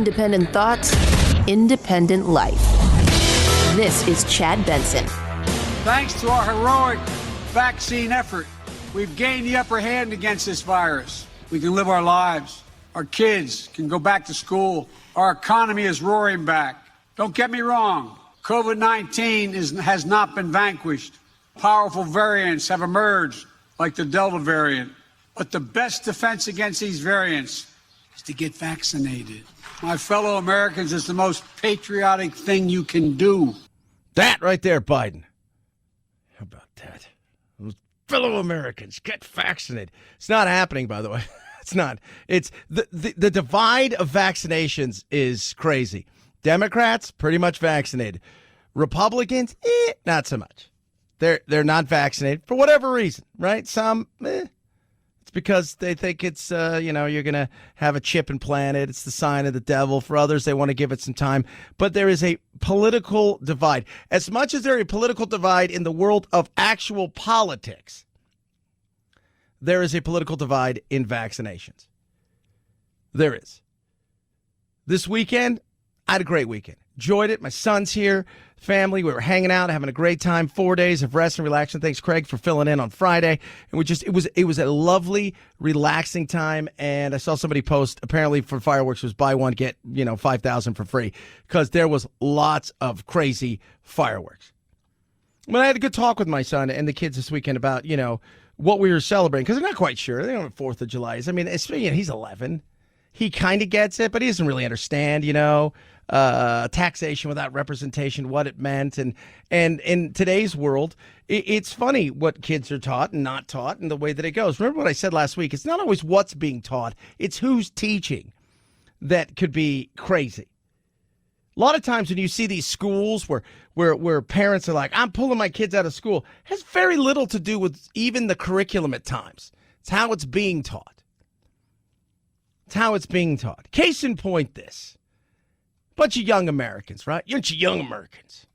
Independent thoughts, independent life. This is Chad Benson. Thanks to our heroic vaccine effort, we've gained the upper hand against this virus. We can live our lives. Our kids can go back to school. Our economy is roaring back. Don't get me wrong. COVID-19 has not been vanquished. Powerful variants have emerged, like the Delta variant. But the best defense against these variants is to get vaccinated. My fellow Americans, it's the most patriotic thing you can do. That right there, Biden. How about that? Fellow Americans, get vaccinated. It's not happening, by the way. It's not. It's the divide of vaccinations is crazy. Democrats, pretty much vaccinated. Republicans, not so much. They're not vaccinated for whatever reason, right? Some, it's because they think it's, you're going to have a chip implanted. It's the sign of the devil. For others, they want to give it some time. But there is a political divide. As much as there is a political divide in the world of actual politics, there is a political divide in vaccinations. There is. This weekend, I had a great weekend. Enjoyed it. My son's here. Family, we were hanging out, having a great time. 4 days of rest and relaxing. Thanks, Craig, for filling in on Friday. And it was a lovely, relaxing time. And I saw somebody post, apparently for fireworks was buy one, get, 5,000 for free, because there was lots of crazy fireworks. But I had a good talk with my son and the kids this weekend about, what we were celebrating, because they're not quite sure. They don't know what 4th of July is. I mean, he's 11. He kind of gets it, but he doesn't really understand, taxation without representation, what it meant. And in today's world, it's funny what kids are taught and not taught and the way that it goes. Remember what I said last week? It's not always what's being taught. It's who's teaching that could be crazy. A lot of times when you see these schools where parents are like, I'm pulling my kids out of school, it has very little to do with even the curriculum at times. It's how it's being taught. It's how it's being taught. Case in point, this. Bunch of young Americans, right? Bunch of young Americans.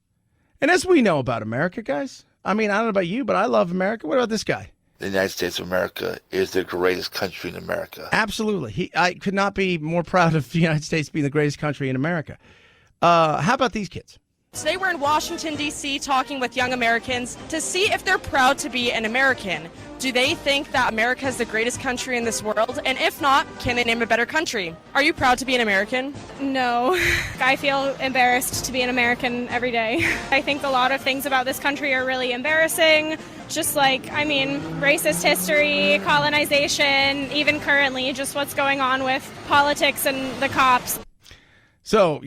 And as we know about America, guys, I mean, I don't know about you, but I love America. What about this guy? The United States of America is the greatest country in America. Absolutely. I could not be more proud of the United States being the greatest country in America. How about these kids? Today we're in Washington, D.C. talking with young Americans to see if they're proud to be an American. Do they think that America is the greatest country in this world? And if not, can they name a better country? Are you proud to be an American? No. I feel embarrassed to be an American every day. I think a lot of things about this country are really embarrassing. Just racist history, colonization, even currently, just what's going on with politics and the cops. So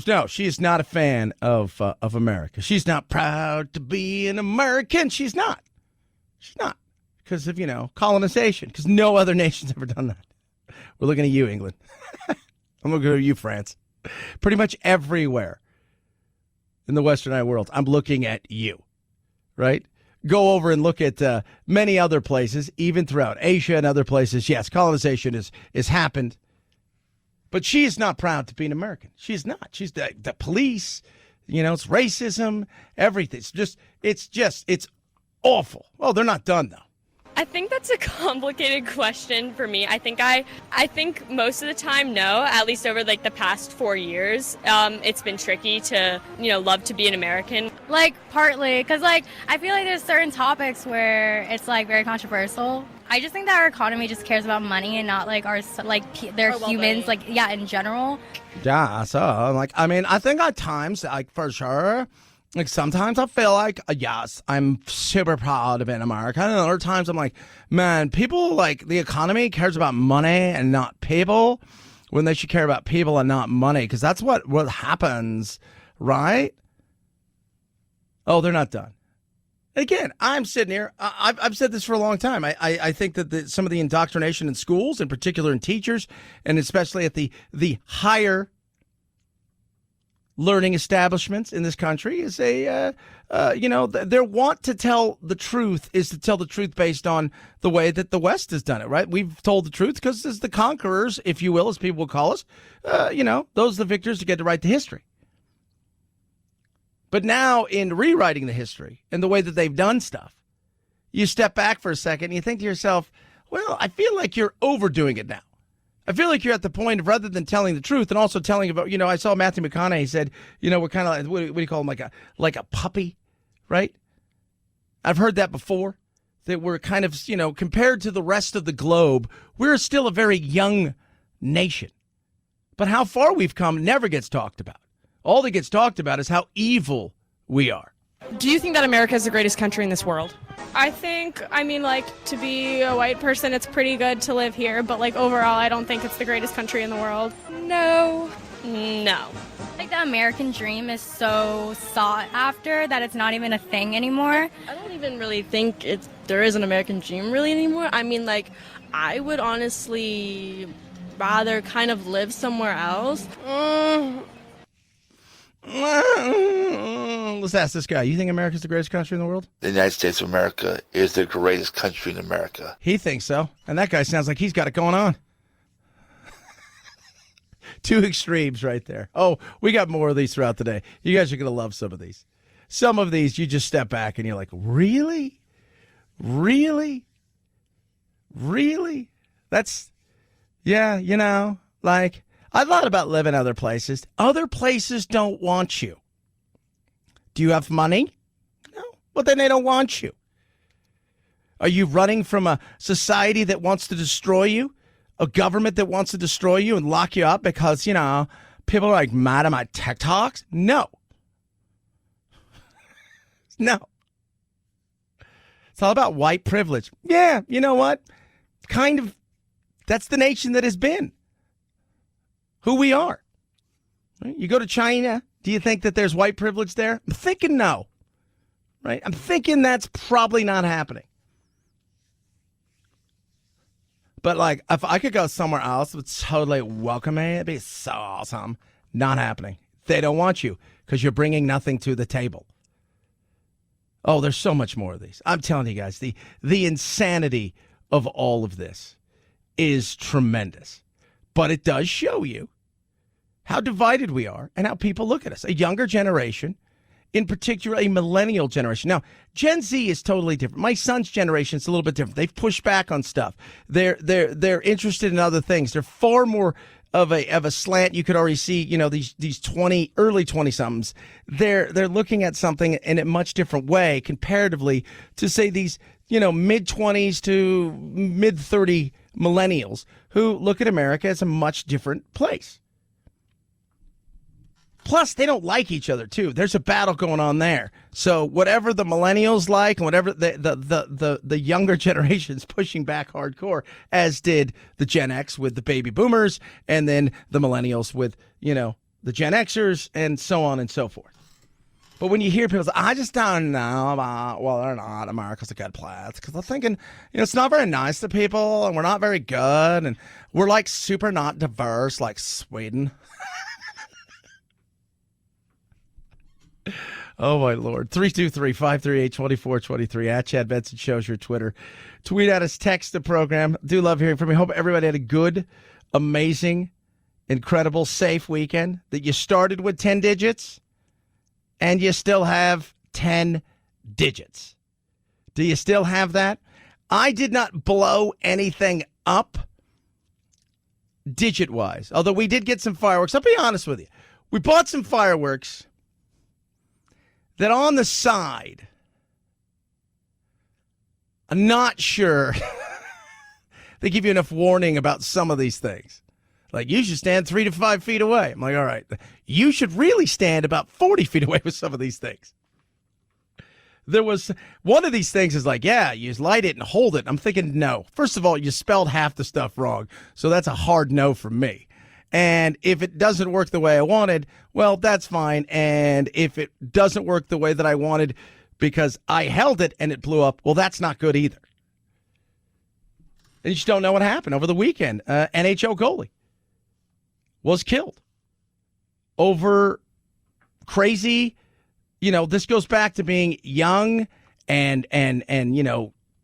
no, she is not a fan of America. She's not proud to be an American. She's not. Because of, colonization. Because no other nation's ever done that. We're looking at you, England. I'm looking at you, France. Pretty much everywhere in the Westernized world, I'm looking at you, right? Go over and look at many other places, even throughout Asia and other places. Yes, colonization is happened. But she is not proud to be an American. She's not. She's the police. It's racism, everything. It's awful. Oh, they're not done, though. I think that's a complicated question for me. I think most of the time, no, at least over the past 4 years, it's been tricky to, love to be an American. Partly, because I feel like there's certain topics where it's very controversial. I just think that our economy just cares about money and not they're humans, in general. Yeah, so I think at times, for sure, sometimes I feel like, yes, I'm super proud to be in America. And other times I'm like, man, people the economy cares about money and not people when they should care about people and not money, because that's what happens, right? Oh, they're not done. Again, I'm sitting here. I've said this for a long time. I think that some of the indoctrination in schools, in particular in teachers, and especially at the higher learning establishments in this country, is their want to tell the truth is to tell the truth based on the way that the West has done it, right? We've told the truth because as the conquerors, if you will, as people will call us, those are the victors who get to write the history. But now in rewriting the history and the way that they've done stuff, you step back for a second and you think to yourself, well, I feel like you're overdoing it now. I feel like you're at the point of, rather than telling the truth and also telling about, I saw Matthew McConaughey said, we're kind of like, what do you call him, like a puppy, right? I've heard that before, that we're kind of, compared to the rest of the globe, we're still a very young nation. But how far we've come never gets talked about. All that gets talked about is how evil we are. Do you think that America is the greatest country in this world? I think, to be a white person, it's pretty good to live here, but overall, I don't think it's the greatest country in the world. No. Like the American dream is so sought after that it's not even a thing anymore. I don't even really think there is an American dream really anymore. I would honestly rather kind of live somewhere else. Let's ask this guy. You think America's the greatest country in the world? The United States of America is the greatest country in America. He thinks so. And that guy sounds like he's got it going on. Two extremes right there. Oh, we got more of these throughout the day. You guys are going to love some of these. Some of these, you just step back and you're like, really? Really? Really? That's, yeah, I thought about living other places. Other places don't want you. Do you have money? No. Well, then they don't want you. Are you running from a society that wants to destroy you? A government that wants to destroy you and lock you up because, people are mad at my tech talks? No. No. It's all about white privilege. Yeah, you know what? Kind of, that's the nation that has been who we are. You go to China, do you think that there's white privilege there? I'm thinking no, right? I'm thinking that's probably not happening. But if I could go somewhere else that would totally welcome me, it'd be so awesome. Not happening. They don't want you because you're bringing nothing to the table. Oh, there's so much more of these. I'm telling you guys, the insanity of all of this is tremendous. But it does show you how divided we are and how people look at us. A younger generation, in particular a millennial generation. Now, Gen Z is totally different. My son's generation is a little bit different. They've pushed back on stuff. They're interested in other things. They're far more of a slant. You could already see, these early 20-somethings. They're looking at something in a much different way comparatively to say these, mid-20s to mid-30 millennials who look at America as a much different place. Plus, they don't like each other, too. There's a battle going on there. So whatever the millennials like and whatever the younger generation's pushing back hardcore, as did the Gen X with the baby boomers, and then the millennials with, the Gen Xers, and so on and so forth. But when you hear people say, I just don't know about, they're not America's a good place, because they're thinking, it's not very nice to people, and we're not very good, and we're super not diverse like Sweden. Oh, my Lord. 323-538-2423. At Chad Benson shows your Twitter. Tweet at us, text the program. Do love hearing from you. Hope everybody had a good, amazing, incredible, safe weekend. That you started with 10 digits and you still have 10 digits. Do you still have that? I did not blow anything up digit-wise, although we did get some fireworks. I'll be honest with you. We bought some fireworks that on the side, I'm not sure they give you enough warning about some of these things. You should stand 3 to 5 feet away. I'm like, all right, you should really stand about 40 feet away with some of these things. There was one of these things is you light it and hold it. I'm thinking, no. First of all, you spelled half the stuff wrong. So that's a hard no from me. And if it doesn't work the way I wanted, well, that's fine. And if it doesn't work the way that I wanted because I held it and it blew up, well, that's not good either. And you just don't know what happened over the weekend. NHL goalie was killed over crazy. This goes back to being young and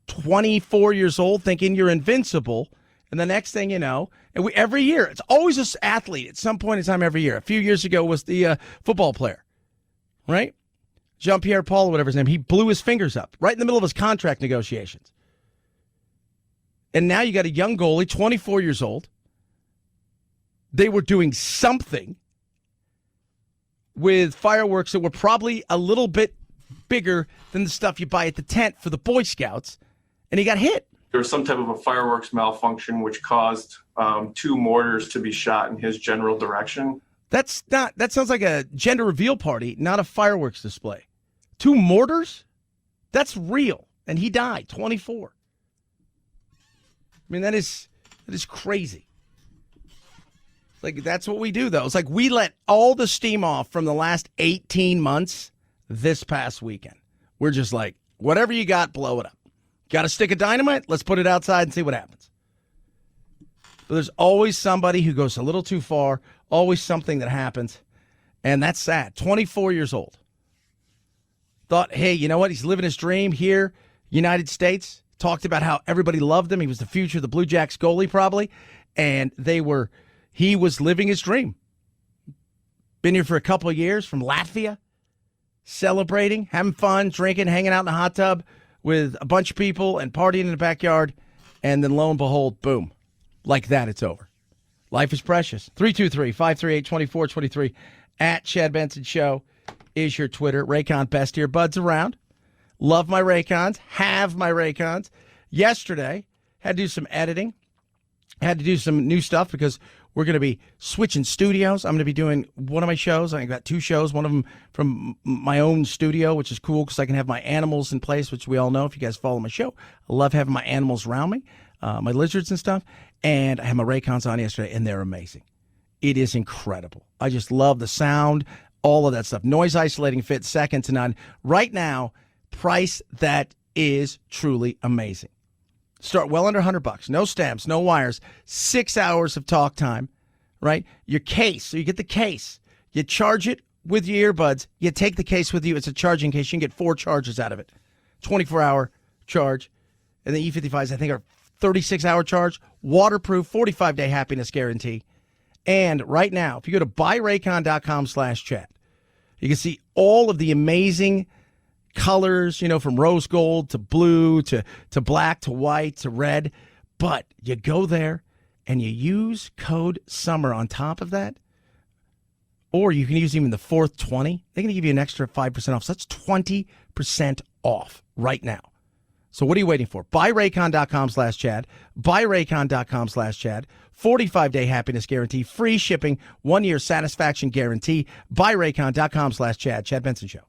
24 years old thinking you're invincible. And the next thing you know, and every year, it's always this athlete at some point in time every year. A few years ago was the football player, right? Jean-Pierre Paul, whatever his name. He blew his fingers up right in the middle of his contract negotiations. And now you got a young goalie, 24 years old, they were doing something with fireworks that were probably a little bit bigger than the stuff you buy at the tent for the Boy Scouts, and he got hit. There was some type of a fireworks malfunction which caused 2 mortars to be shot in his general direction. That sounds like a gender reveal party, not a fireworks display. 2 mortars? That's real. And he died, 24. I mean, that is crazy. Like, that's what we do, though. It's like we let all the steam off from the last 18 months this past weekend. We're just like, whatever you got, blow it up. Got a stick of dynamite? Let's put it outside and see what happens. But there's always somebody who goes a little too far, always something that happens, and that's sad. 24 years old. Thought, hey, you know what? He's living his dream here, United States. Talked about how everybody loved him. He was the future of the Blue Jacks goalie, probably. And he was living his dream. Been here for a couple of years from Latvia, celebrating, having fun, drinking, hanging out in the hot tub with a bunch of people and partying in the backyard. And then lo and behold, boom. Like that, it's over. Life is precious. 323-538-2423 at Chad Benson Show is your Twitter. Raycon best earbuds around. Love my Raycons. Have my Raycons. Yesterday, had to do some editing. Had to do some new stuff because we're going to be switching studios. I'm going to be doing one of my shows. I've got 2 shows, one of them from my own studio, which is cool because I can have my animals in place, which we all know if you guys follow my show. I love having my animals around me, my lizards and stuff. And I had my Raycons on yesterday, and they're amazing. It is incredible. I just love the sound, all of that stuff. Noise isolating, fit second to none. Right now, price that is truly amazing. Start well under $100. No stamps, no wires, 6 hours of talk time, right? Your case, so you get the case. You charge it with your earbuds. You take the case with you. It's a charging case. You can get 4 charges out of it. 24-hour charge. And the E55s, I think, are 36-hour charge. Waterproof, 45-day happiness guarantee. And right now, if you go to buyraycon.com/chat, you can see all of the amazing colors, from rose gold to blue to black to white to red. But you go there and you use code SUMMER on top of that. Or you can use even the 4th 20. They're going to give you an extra 5% off. So that's 20% off right now. So what are you waiting for? Buyraycon.com/Chad. Buyraycon.com/Chad. 45-day happiness guarantee. Free shipping. 1-year satisfaction guarantee. Buyraycon.com/Chad. Chad Benson Show.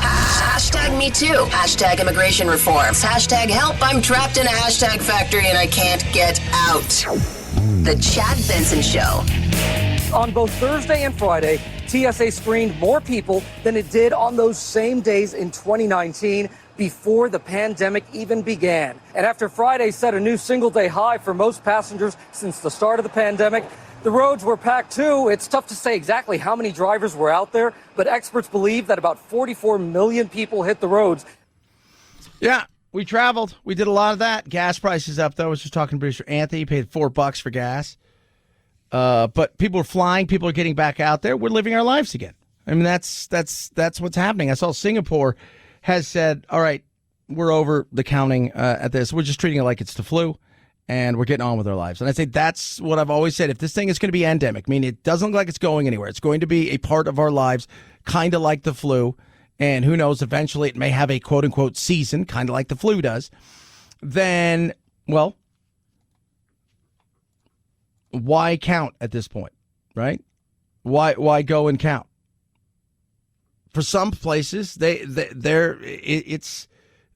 Hashtag me too. Hashtag immigration reforms. Hashtag help. I'm trapped in a hashtag factory and I can't get out. The Chad Benson Show. On both Thursday and Friday, TSA screened more people than it did on those same days in 2019 before the pandemic even began. And after Friday set a new single-day high for most passengers since the start of the pandemic, the roads were packed too. It's tough to say exactly how many drivers were out there, but experts believe that about 44 million people hit the roads. Yeah, we traveled. We did a lot of that. Gas prices up, though. I was just talking to producer Anthony. He paid $4 for gas. But people are flying. People are getting back out there. We're living our lives again. I mean, that's what's happening. I saw Singapore has said, all right, we're over the counting at this. We're just treating it like it's the flu, and we're getting on with our lives. And I say that's what I've always said. If this thing is going to be endemic, I mean, it doesn't look like it's going anywhere. It's going to be a part of our lives, kind of like the flu. And who knows, eventually it may have a quote-unquote season, kind of like the flu does. Then, well, why count at this point, right? Why go and count? For some places, it's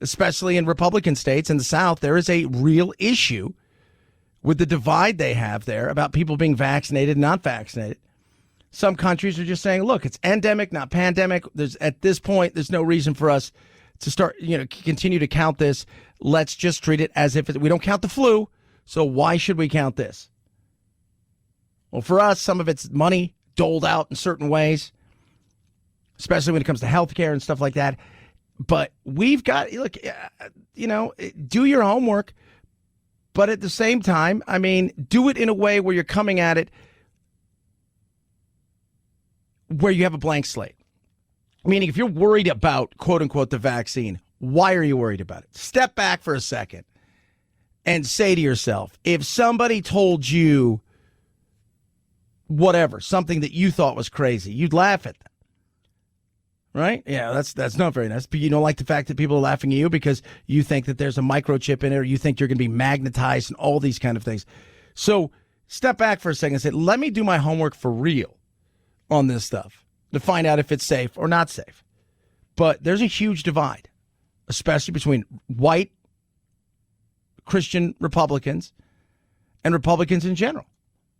especially in Republican states in the South, there is a real issue with the divide they have there about people being vaccinated and not vaccinated. Some countries are just saying, look, it's endemic, not pandemic. At this point, there's no reason for us to start, continue to count this. Let's just treat it as if we don't count the flu. So why should we count this? Well, for us, some of it's money doled out in certain ways, especially when it comes to healthcare and stuff like that. But we've got, look, do your homework. But at the same time, I mean, do it in a way where you're coming at it where you have a blank slate. Meaning, if you're worried about, quote unquote, the vaccine, why are you worried about it? Step back for a second and say to yourself, if somebody told you whatever, something that you thought was crazy, you'd laugh at them. Right? Yeah, that's not very nice. But you don't like the fact that people are laughing at you because you think that there's a microchip in it, or you think you're going to be magnetized and all these kind of things. So step back for a second and say, let me do my homework for real on this stuff to find out if it's safe or not safe. But there's a huge divide, especially between white Christian Republicans and Republicans in general.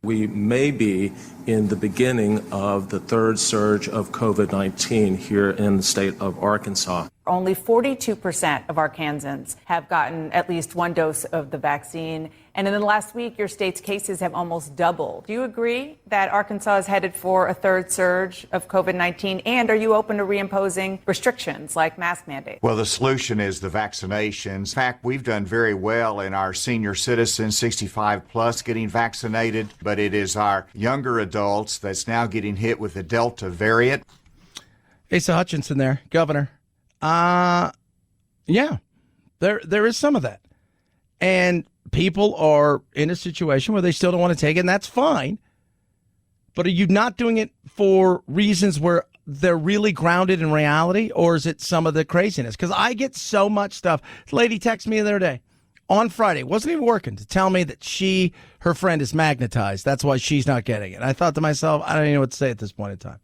We may be in the beginning of the third surge of COVID-19 here in the state of Arkansas. Only 42% of Arkansans have gotten at least one dose of the vaccine. And in the last week, your state's cases have almost doubled. Do you agree that Arkansas is headed for a third surge of COVID-19? And are you open to reimposing restrictions like mask mandates? Well, the solution is the vaccinations. In fact, we've done very well in our senior citizens, 65 plus, getting vaccinated. But it is our younger adults that's now getting hit with the Delta variant. Asa Hutchinson there, governor. Yeah, there is some of that. And people are in a situation where they still don't want to take it, and that's fine. But are you not doing it for reasons where they're really grounded in reality, or is it some of the craziness? Because I get so much stuff. This lady texted me the other day on Friday, wasn't even working, to tell me that her friend is magnetized. That's why she's not getting it. I thought to myself, I don't even know what to say at this point in time.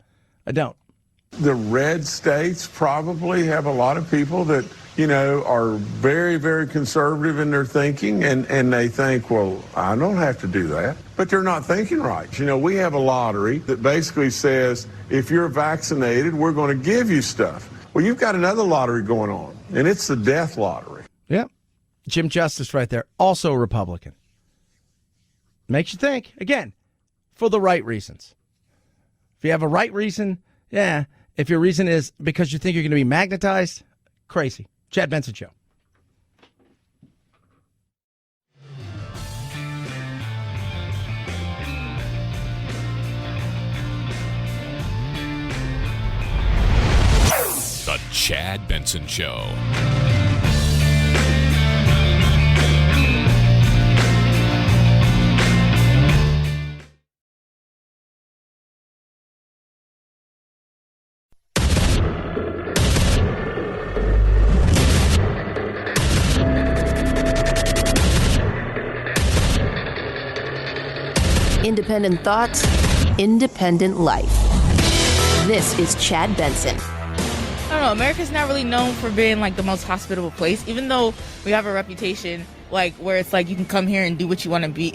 I don't. The red states probably have a lot of people that, are very, very conservative in their thinking, and they think, well, I don't have to do that. But they're not thinking right. We have a lottery that basically says, if you're vaccinated, we're going to give you stuff. Well, you've got another lottery going on, and it's the death lottery. Yep. Jim Justice right there, also a Republican. Makes you think, again, for the right reasons. If you have a right reason, yeah. If your reason is because you think you're going to be magnetized, crazy. Chad Benson Show. The Chad Benson Show. Independent thoughts, independent life. This is Chad Benson. I don't know. America's not really known for being like the most hospitable place, even though we have a reputation like where it's like you can come here and do what you want to be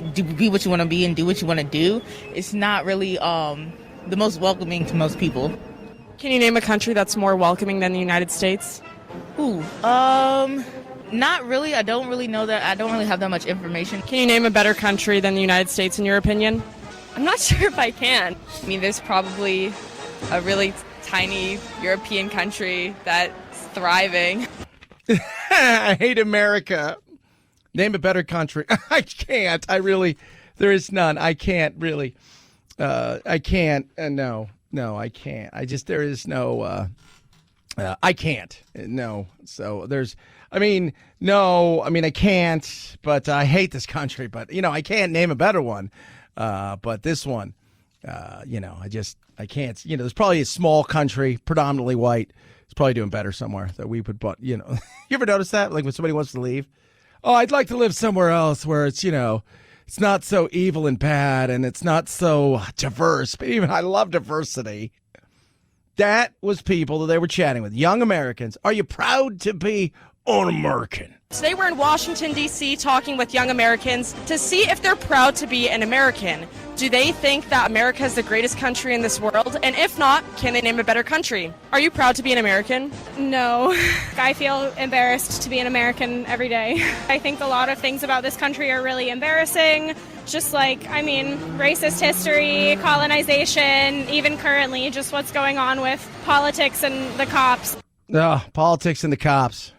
what you want to be, and do what you want to do. It's not really the most welcoming to most people. Can you name a country that's more welcoming than the United States? Not really. I don't really know that. I don't really have that much information. Can you name a better country than the United States in your opinion? I'm not sure if I can. I mean, there's probably a really tiny European country that's thriving. I hate America. Name a better country. I can't. There is none. I can't really. I can't. No, I can't. There is no. I can't. No. So I can't, but I hate this country. But, I can't name a better one. But this one, I can't. There's probably a small country, predominantly white. It's probably doing better somewhere that we would, but, you ever notice that? Like when somebody wants to leave? Oh, I'd like to live somewhere else where it's, it's not so evil and bad and it's not so diverse. But even I love diversity. That was people that they were chatting with, young Americans. Are you proud to be an American? Today we're in Washington, D.C. talking with young Americans to see if they're proud to be an American. Do they think that America is the greatest country in this world? And if not, can they name a better country? Are you proud to be an American? No. I feel embarrassed to be an American every day. I think a lot of things about this country are really embarrassing. Just racist history, colonization, even currently, just what's going on with politics and the cops. Politics and the cops.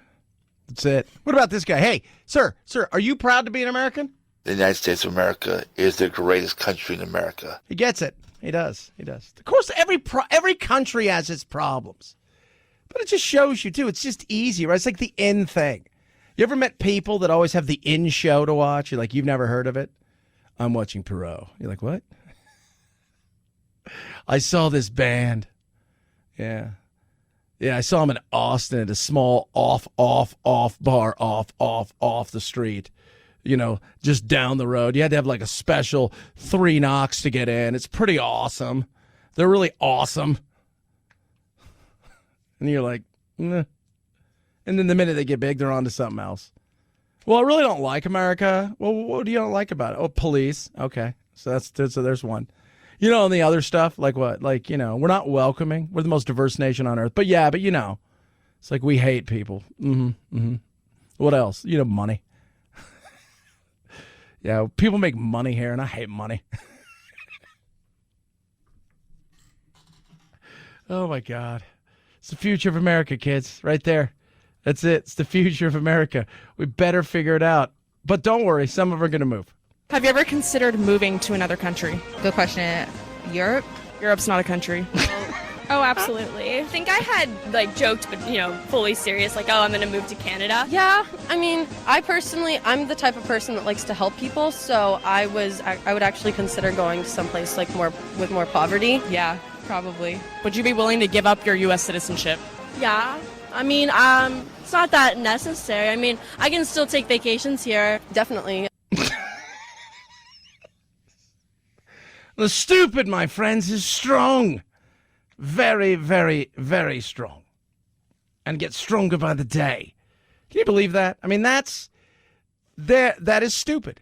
That's it. What about this guy? Hey, sir, are you proud to be an American? The United States of America is the greatest country in America. He gets it. he does. Of course, every country has its problems. But it just shows you, too. It's just easy, right? It's like the in thing. You ever met people that always have the in show to watch? You're like, you've never heard of it? I'm watching Perot. You're like, what? I saw this band. Yeah. Yeah, I saw him in Austin at a small off bar off the street. You know, just down the road. You had to have like a special 3 knocks to get in. It's pretty awesome. They're really awesome. And you're like, nah. And then the minute they get big, they're on to something else. Well, I really don't like America. Well, what do you don't like about it? Oh, police. Okay. So there's one. You know, and the other stuff, like what? Like, you know, we're not welcoming. We're the most diverse nation on earth. But you know, it's like we hate people. What else? You know, money. Yeah, people make money here, and I hate money. Oh, my God. It's the future of America, kids, right there. That's it. It's the future of America. We better figure it out. But don't worry, some of them are going to move. Have you ever considered moving to another country? Good question. Europe? Europe's not a country. Oh, absolutely. I think I had joked, but fully serious, I'm going to move to Canada. Yeah, I mean, I'm the type of person that likes to help people, so I would actually consider going someplace with more poverty. Yeah, probably. Would you be willing to give up your U.S. citizenship? Yeah, I mean, it's not that necessary. I mean, I can still take vacations here. Definitely. The stupid, my friends, is strong. Very, very, very strong. And gets stronger by the day. Can you believe that? I mean, that is stupid.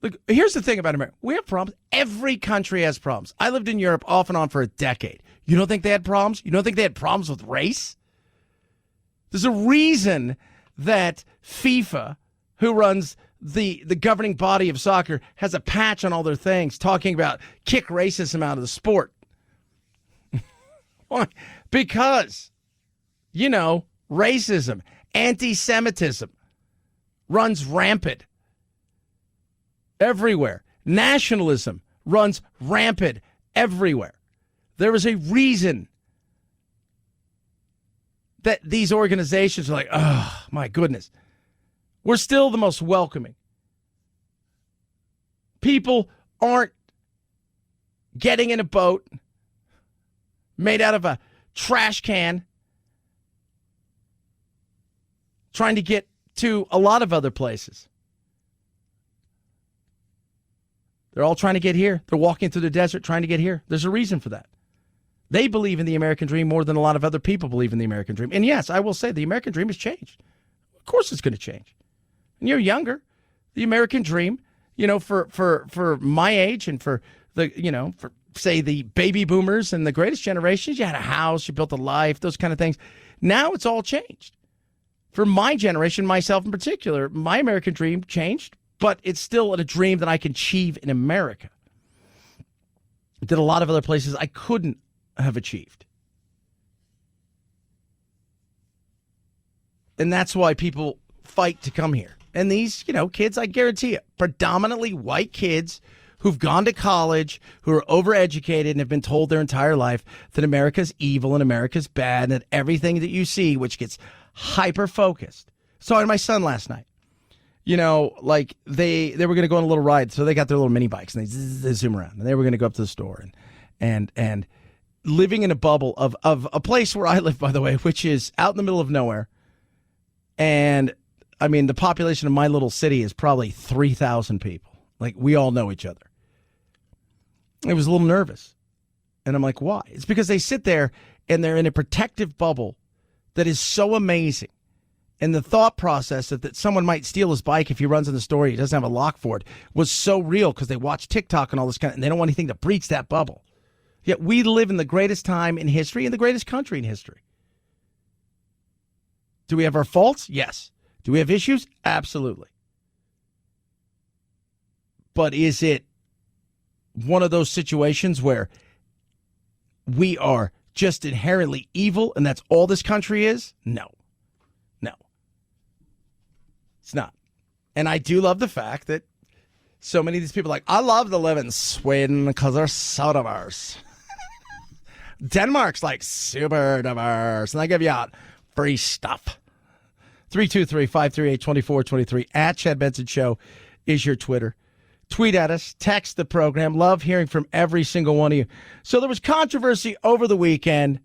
Look, here's the thing about America. We have problems. Every country has problems. I lived in Europe off and on for a decade. You don't think they had problems? You don't think they had problems with race? There's a reason that FIFA, who runs the governing body of soccer, has a patch on all their things talking about kick racism out of the sport. Why? Because, racism, anti-Semitism runs rampant everywhere. Nationalism runs rampant everywhere. There is a reason that these organizations are like, oh, my goodness. We're still the most welcoming. People aren't getting in a boat made out of a trash can trying to get to a lot of other places. They're all trying to get here. They're walking through the desert trying to get here. There's a reason for that. They believe in the American dream more than a lot of other people believe in the American dream. And yes, I will say the American dream has changed. Of course it's going to change. And you're younger. The American dream, for my age and for the, for say the baby boomers and the greatest generations, you had a house, you built a life, those kind of things. Now it's all changed. For my generation, myself in particular, my American dream changed, but it's still a dream that I can achieve in America. That a lot of other places I couldn't have achieved. And that's why people fight to come here. And these, kids, I guarantee you, predominantly white kids who've gone to college, who are overeducated and have been told their entire life that America's evil and America's bad and that everything that you see, which gets hyper-focused. Saw my son last night. They were going to go on a little ride, so they got their little mini bikes and they zoom around. And they were going to go up to the store and living in a bubble of a place where I live, by the way, which is out in the middle of nowhere. And I mean, the population of my little city is probably 3,000 people. Like, we all know each other. I was a little nervous. And I'm like, why? It's because they sit there and they're in a protective bubble that is so amazing. And the thought process that someone might steal his bike if he runs in the store, he doesn't have a lock for it, was so real because they watch TikTok and all this and they don't want anything to breach that bubble. Yet we live in the greatest time in history and the greatest country in history. Do we have our faults? Yes. Do we have issues? Absolutely. But is it one of those situations where we are just inherently evil and that's all this country is? No. It's not. And I do love the fact that So many of these people are like, I love to live in Sweden because they're so diverse. Denmark's like super diverse, and I give you out free stuff. 323-538-2423 at Chad Benson Show is your Twitter. Tweet at us, text the program. Love hearing from every single one of you. So there was controversy over the weekend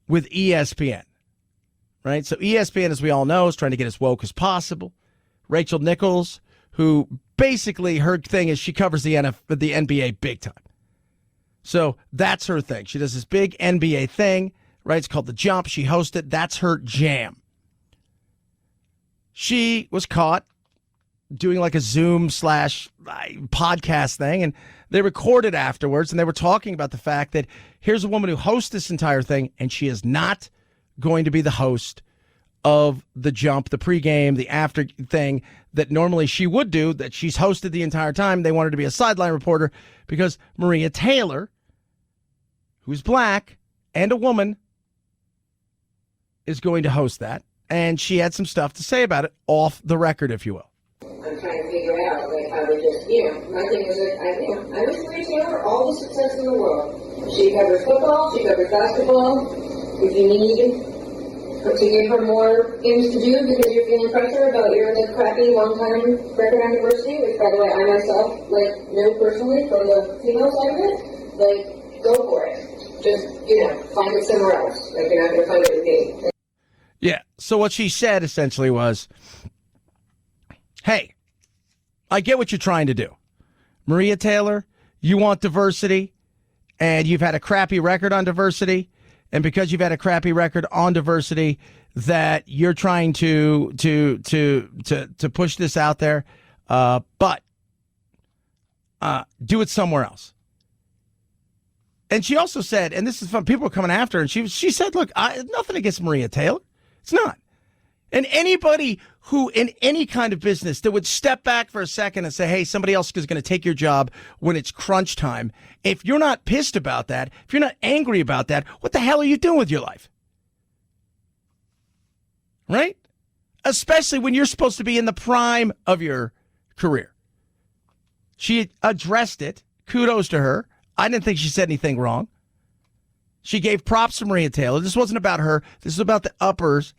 with ESPN, right? So ESPN, as we all know, is trying to get as woke as possible. Rachel Nichols, who basically her thing is she covers the NBA big time. So that's her thing. She does this big NBA thing, right? It's called The Jump. She hosts it. That's her jam. She was caught doing like a Zoom / podcast thing, and they recorded afterwards, and they were talking about the fact that here's a woman who hosts this entire thing, and she is not going to be the host of The Jump, the pregame, the after thing that normally she would do, that she's hosted the entire time. They want her to be a sideline reporter because Maria Taylor, who's black and a woman, is going to host that. And she had some stuff to say about it off the record, if you will. I'm trying to figure out, like, how to just, my thing was that I wish Maria Taylor all the success in the world. She covers football, she covers basketball. If you need to give her more things to do because you're feeling pressure about your crappy long-time record on diversity, which, by the way, I myself know personally from the female side of it, go for it. Just find it somewhere else. You're not going to find it with me. Yeah. So what she said essentially was, hey, I get what you're trying to do. Maria Taylor, you want diversity, and you've had a crappy record on diversity. And because you've had a crappy record on diversity, that you're trying to push this out there, but do it somewhere else. And she also said, and this is fun, people are coming after her, and she said, look, nothing against Maria Taylor. It's not. And anybody who in any kind of business that would step back for a second and say, hey, somebody else is going to take your job when it's crunch time, if you're not pissed about that, if you're not angry about that, what the hell are you doing with your life? Right? Especially when you're supposed to be in the prime of your career. She addressed it. Kudos to her. I didn't think she said anything wrong. She gave props to Maria Taylor. This wasn't about her. This is about the uppers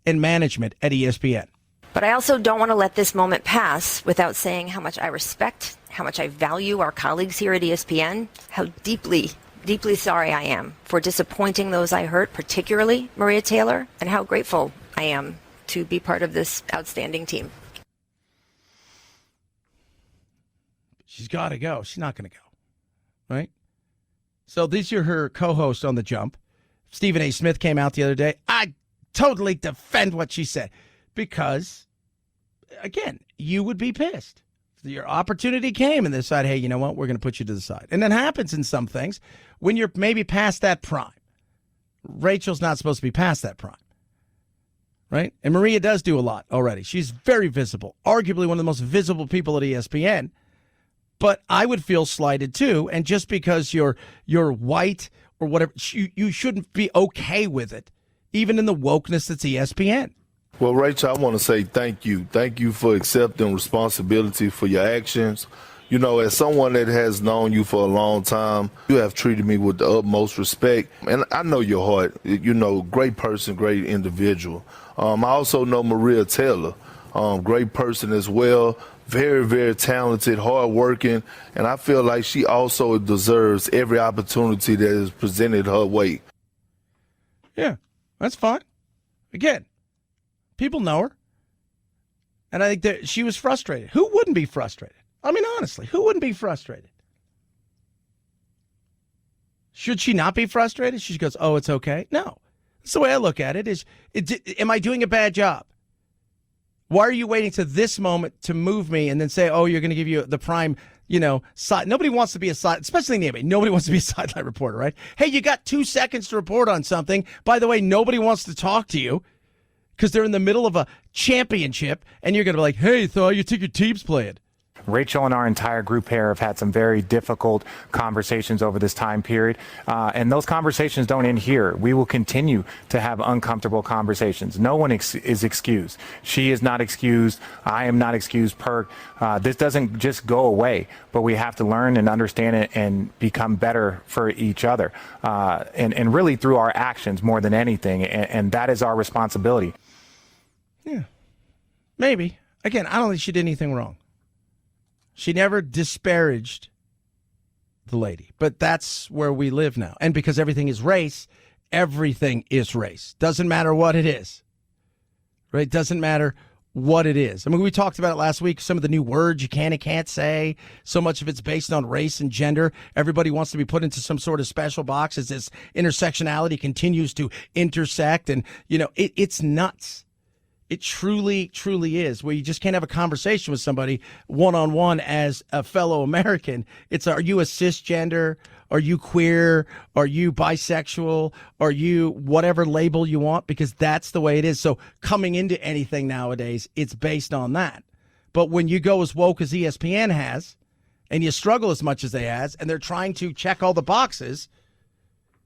and management at ESPN. But I also don't want to let this moment pass without saying how much I respect, how much I value our colleagues here at ESPN, how deeply, deeply sorry I am for disappointing those I hurt, particularly Maria Taylor, and how grateful I am to be part of this outstanding team. She's got to go. She's not going to go, right? So these are her co-hosts on The Jump. Stephen A. Smith came out the other day. I totally defend what she said because, again, you would be pissed. Your opportunity came and they decided, hey, you know what? We're going to put you to the side. And that happens in some things when you're maybe past that prime. Rachel's not supposed to be past that prime, right? And Maria does do a lot already. She's very visible, arguably one of the most visible people at ESPN. But I would feel slighted too. And just because you're white or whatever, you shouldn't be okay with it, even in the wokeness that's ESPN. Well, Rachel, I want to say thank you. Thank you for accepting responsibility for your actions. You know, as someone that has known you for a long time, you have treated me with the utmost respect. And I know your heart. You know, great person, great individual. I also know Maria Taylor, great person as well. Very, very talented, hardworking, and I feel like she also deserves every opportunity that is presented her way. Yeah, that's fine. Again, people know her, and I think that she was frustrated. Who wouldn't be frustrated? I mean, honestly, who wouldn't be frustrated? Should she not be frustrated? She goes, oh, it's okay. No, that's the way I look at it. Am I doing a bad job? Why are you waiting to this moment to move me and then say, oh, you're going to give you the prime, side? Nobody wants to be a side, especially in the NBA. Nobody wants to be a sideline reporter, right? Hey, you got 2 seconds to report on something. By the way, nobody wants to talk to you because they're in the middle of a championship and you're going to be like, hey, Thaw, you think your team's playing. Rachel and our entire group here have had some very difficult conversations over this time period, and those conversations don't end here. We will continue to have uncomfortable conversations. No one is excused. She is not excused. I am not excused. Perk. This doesn't just go away, but we have to learn and understand it and become better for each other, and really through our actions more than anything, and that is our responsibility. Yeah, maybe. Again, I don't think she did anything wrong. She never disparaged the lady, but that's where we live now. And because everything is race, everything is race. Doesn't matter what it is, right? Doesn't matter what it is. I mean, we talked about it last week, some of the new words you can and can't say. So much of it's based on race and gender. Everybody wants to be put into some sort of special box as this intersectionality continues to intersect. And, it's nuts. It truly, truly is, where you just can't have a conversation with somebody one-on-one as a fellow American. It's, are you a cisgender? Are you queer? Are you bisexual? Are you whatever label you want? Because that's the way it is. So coming into anything nowadays, it's based on that. But when you go as woke as ESPN has, and you struggle as much as they has, and they're trying to check all the boxes,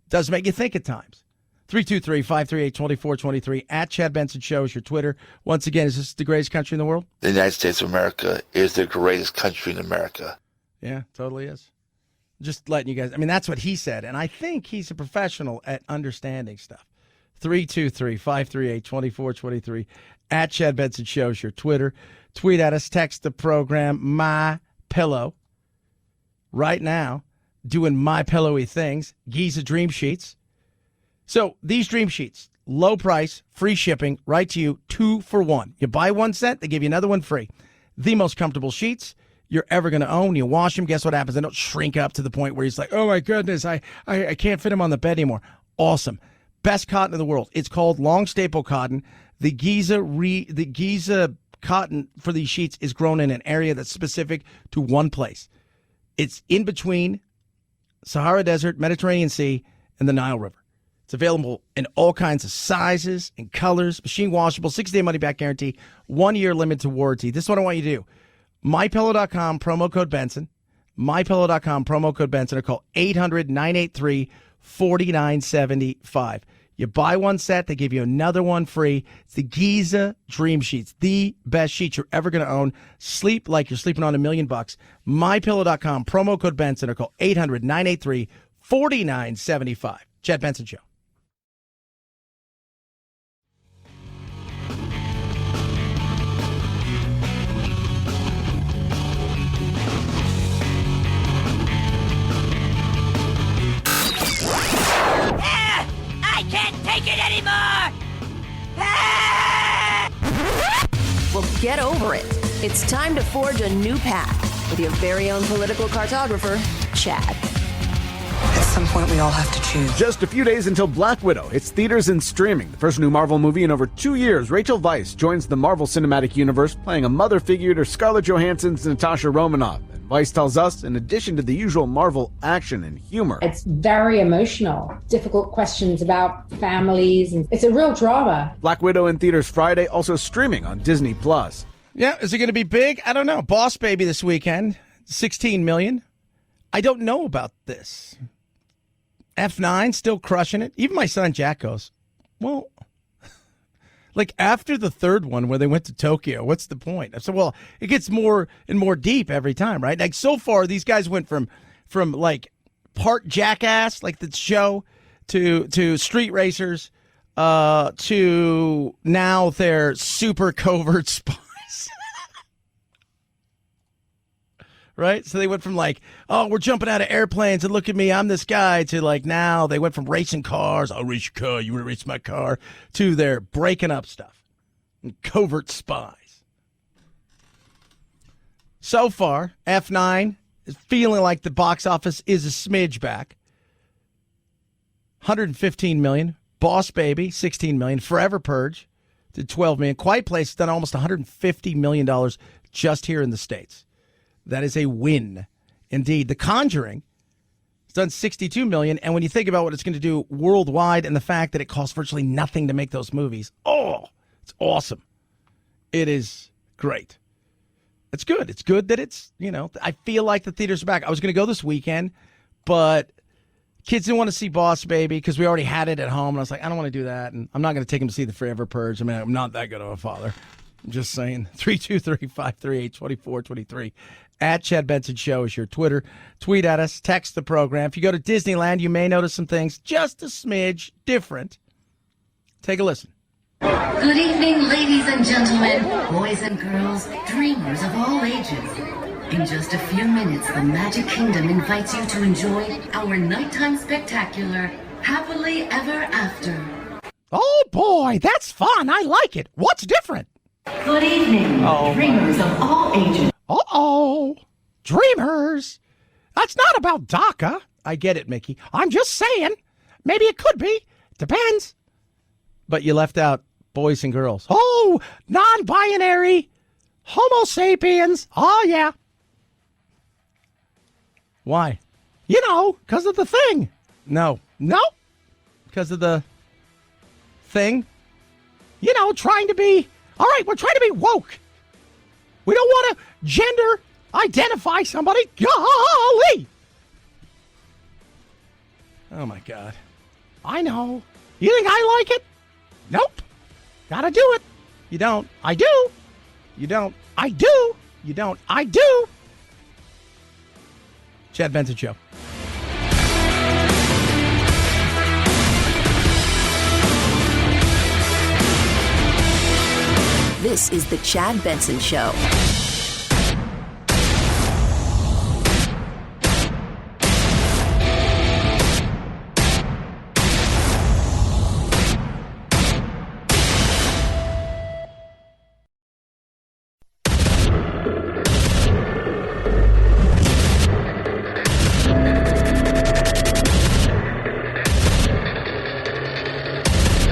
it does make you think at times. 323-538-2423 at Chad Benson Show is your Twitter. Once again, is this the greatest country in the world? The United States of America is the greatest country in America. Yeah, totally is. Just letting you guys, I mean, that's what he said, and I think he's a professional at understanding stuff. 323-538-2423 at Chad Benson Show is your Twitter. Tweet at us, text the program, My Pillow. Right now, doing My Pillowy things, Giza Dream Sheets. So these Dream Sheets, low price, free shipping, right to you, 2 for 1. You buy one set, they give you another one free. The most comfortable sheets you're ever going to own. You wash them, guess what happens? They don't shrink up to the point where he's like, oh my goodness, I can't fit them on the bed anymore. Awesome. Best cotton in the world. It's called long staple cotton. The Giza cotton for these sheets is grown in an area that's specific to one place. It's in between Sahara Desert, Mediterranean Sea, and the Nile River. It's available in all kinds of sizes and colors, machine washable, 6-day money-back guarantee, 1-year limited warranty. This is what I want you to do. MyPillow.com, promo code Benson. MyPillow.com, promo code Benson, or call 800-983-4975. You buy one set, they give you another one free. It's the Giza Dream Sheets, the best sheets you're ever going to own. Sleep like you're sleeping on $1 million. MyPillow.com, promo code Benson, or call 800-983-4975. Chad Benson Show. I can't take it anymore! Well, get over it. It's time to forge a new path with your very own political cartographer, Chad. At some point, we all have to choose. Just a few days until Black Widow hits theaters and streaming. The first new Marvel movie in over 2 years, Rachel Weisz joins the Marvel Cinematic Universe, playing a mother figure to Scarlett Johansson's Natasha Romanoff. And Weisz tells us, in addition to the usual Marvel action and humor, it's very emotional, difficult questions about families, and it's a real drama. Black Widow in theaters Friday, also streaming on Disney+. Yeah, is it going to be big? I don't know. Boss Baby this weekend, 16 million. I don't know about this. F9 still crushing it. Even my son Jack goes, well, like after the third one where they went to Tokyo, what's the point? I said, well, it gets more and more deep every time, right? Like so far, these guys went from like part Jackass, like the show, to Street Racers, to now they're super covert spies. Right? So they went from like, oh, we're jumping out of airplanes and look at me, I'm this guy, to like now they went from racing cars, I'll race your car, you want to race my car, to their breaking up stuff. And covert spies. So far, F9 is feeling like the box office is a smidge back. 115 million. Boss Baby, 16 million. Forever Purge did 12 million. Quiet Place has done almost $150 million just here in the States. That is a win, indeed. The Conjuring has done $62 million, and when you think about what it's going to do worldwide and the fact that it costs virtually nothing to make those movies, oh, it's awesome. It is great. It's good. It's good that it's, I feel like the theaters are back. I was going to go this weekend, but kids didn't want to see Boss Baby because we already had it at home. And I was like, I don't want to do that. And I'm not going to take them to see The Forever Purge. I mean, I'm not that good of a father. I'm just saying. 323-538-2423. At Chad Benson Show is your Twitter. Tweet at us. Text the program. If you go to Disneyland, you may notice some things just a smidge different. Take a listen. Good evening, ladies and gentlemen, boys and girls, dreamers of all ages. In just a few minutes, the Magic Kingdom invites you to enjoy our nighttime spectacular, Happily Ever After. Oh boy, that's fun. I like it. What's different? Good evening, dreamers of all ages. Uh-oh. Dreamers. That's not about DACA. I get it, Mickey. I'm just saying. Maybe it could be. Depends. But you left out boys and girls. Oh, non-binary, Homo sapiens. Oh, yeah. Why? Because of the thing. No. Because of the thing. Trying to be, all right, we're trying to be woke. We don't want to gender identify somebody. Golly. Oh, my God. I know. You think I like it? Nope. Gotta do it. You don't. I do. You don't. I do. You don't. I do. Chad Benson Show. This is the Chad Benson Show.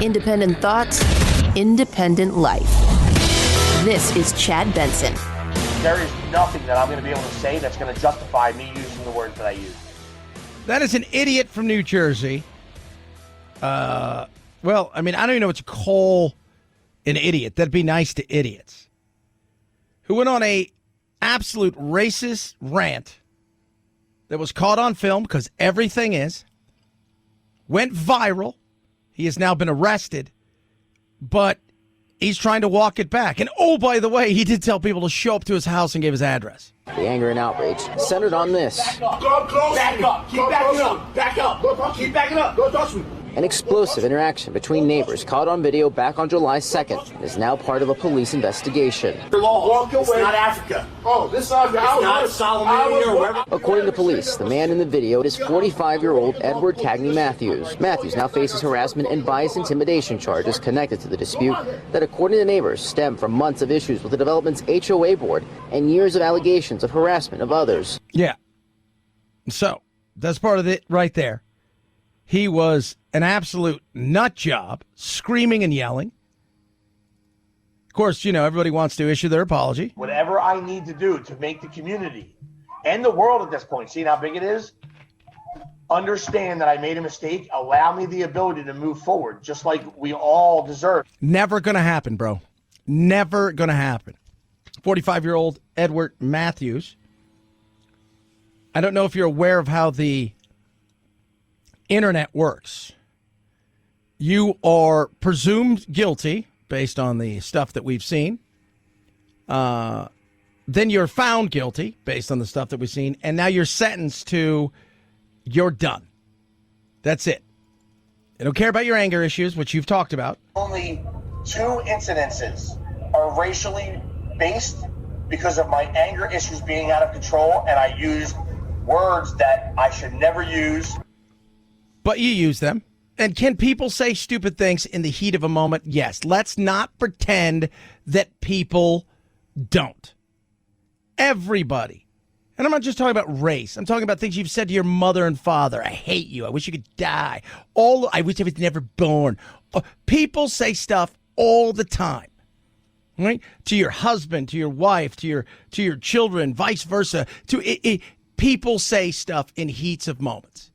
Independent thoughts, independent life. This is Chad Benson. There is nothing that I'm going to be able to say that's going to justify me using the words that I use. That is an idiot from New Jersey. Well, I mean, I don't even know what to call an idiot. That'd be nice to idiots. Who went on a absolute racist rant that was caught on film, because everything is, went viral. He has now been arrested, but he's trying to walk it back. And oh, by the way, he did tell people to show up to his house and gave his address. The anger and outrage centered on this. Back up. Back up. Keep backing up. Back up. Keep backing up. Don't touch me. An explosive interaction between neighbors caught on video back on July 2nd is now part of a police investigation. Walk away. It's not Africa. Oh, this is not Solomon or wherever. According to police, the man in the video is 45-year-old Edward Cagney Matthews. Matthews now faces harassment and bias intimidation charges connected to the dispute that, according to neighbors, stem from months of issues with the development's HOA board and years of allegations of harassment of others. Yeah. So, that's part of it right there. He was an absolute nut job, screaming and yelling. Of course, everybody wants to issue their apology. Whatever I need to do to make the community and the world at this point, see how big it is? Understand that I made a mistake. Allow me the ability to move forward, just like we all deserve. Never going to happen, bro. Never going to happen. 45-year-old Edward Matthews. I don't know if you're aware of how the internet works. You are presumed guilty based on the stuff that we've seen. Then you're found guilty based on the stuff that we've seen. And now you're sentenced to you're done. That's it. They don't care about your anger issues, which you've talked about. Only 2 incidences are racially based because of my anger issues being out of control, and I used words that I should never use. But you use them. And can people say stupid things in the heat of a moment? Yes. Let's not pretend that people don't. Everybody. And I'm not just talking about race. I'm talking about things you've said to your mother and father. I hate you. I wish you could die. I wish I was never born. People say stuff all the time. Right? To your husband, to your wife, to your children, vice versa. People say stuff in heats of moments.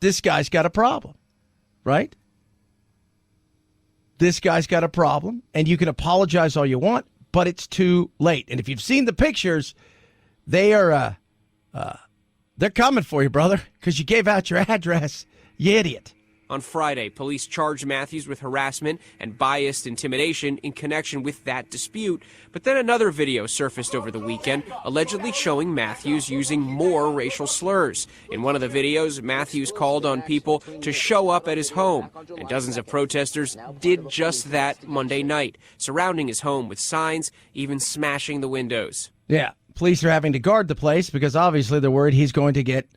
This guy's got a problem, right? This guy's got a problem, and you can apologize all you want, but it's too late. And if you've seen the pictures, they are they're coming for you, brother, because you gave out your address, you idiot. On Friday, police charged Matthews with harassment and biased intimidation in connection with that dispute. But then another video surfaced over the weekend, allegedly showing Matthews using more racial slurs. In one of the videos, Matthews called on people to show up at his home, and dozens of protesters did just that Monday night, surrounding his home with signs, even smashing the windows. Yeah, police are having to guard the place because obviously they're worried he's going to get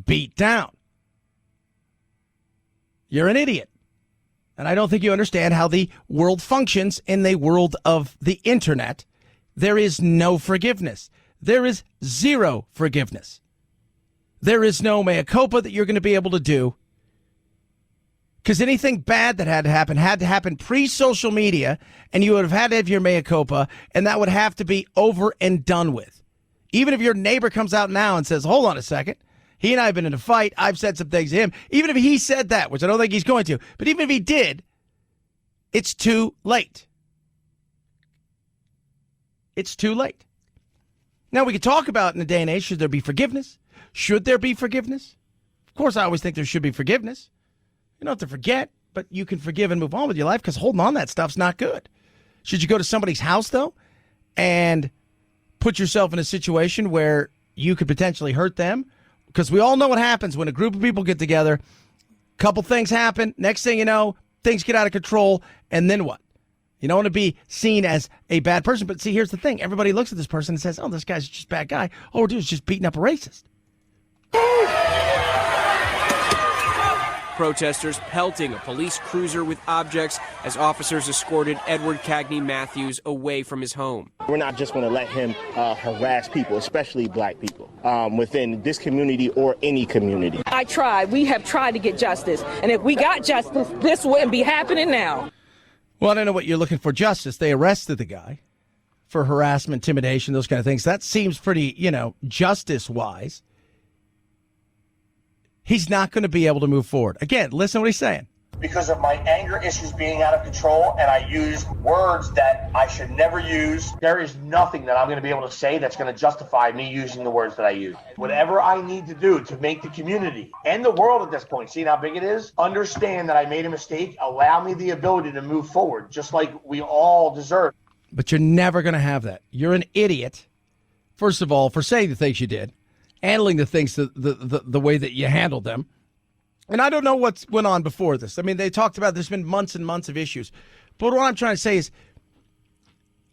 beat down. You're an idiot. And I don't think you understand how the world functions in the world of the internet. There is no forgiveness. There is zero forgiveness. There is no mea culpa that you're going to be able to do. Because anything bad that had to happen pre-social media, and you would have had to have your mea culpa, and that would have to be over and done with. Even if your neighbor comes out now and says, hold on a second, he and I have been in a fight. I've said some things to him. Even if he said that, which I don't think he's going to, but even if he did, it's too late. It's too late. Now, we could talk about in the day and age, should there be forgiveness? Should there be forgiveness? Of course, I always think there should be forgiveness. You don't have to forget, but you can forgive and move on with your life because holding on to that stuff's not good. Should you go to somebody's house, though, and put yourself in a situation where you could potentially hurt them? Because we all know what happens when a group of people get together, a couple things happen, next thing you know, things get out of control, and then what? You don't want to be seen as a bad person, but see, here's the thing. Everybody looks at this person and says, oh, this guy's just a bad guy. All we're doing is just beating up a racist. Protesters pelting a police cruiser with objects as officers escorted Edward Cagney Matthews away from his home. We're not just going to let him harass people, especially black people, within this community or any community. We have tried to get justice. And if we got justice, this wouldn't be happening now. Well, I don't know what you're looking for justice. They arrested the guy for harassment, intimidation, those kind of things. That seems pretty, justice-wise. He's not going to be able to move forward. Again, listen to what he's saying. Because of my anger issues being out of control and I use words that I should never use, there is nothing that I'm going to be able to say that's going to justify me using the words that I use. Whatever I need to do to make the community and the world at this point, see how big it is, understand that I made a mistake, allow me the ability to move forward, just like we all deserve. But you're never going to have that. You're an idiot, first of all, for saying the things you did, handling the things the way that you handled them. And I don't know what went on before this. I mean, they talked about there's been months and months of issues. But what I'm trying to say is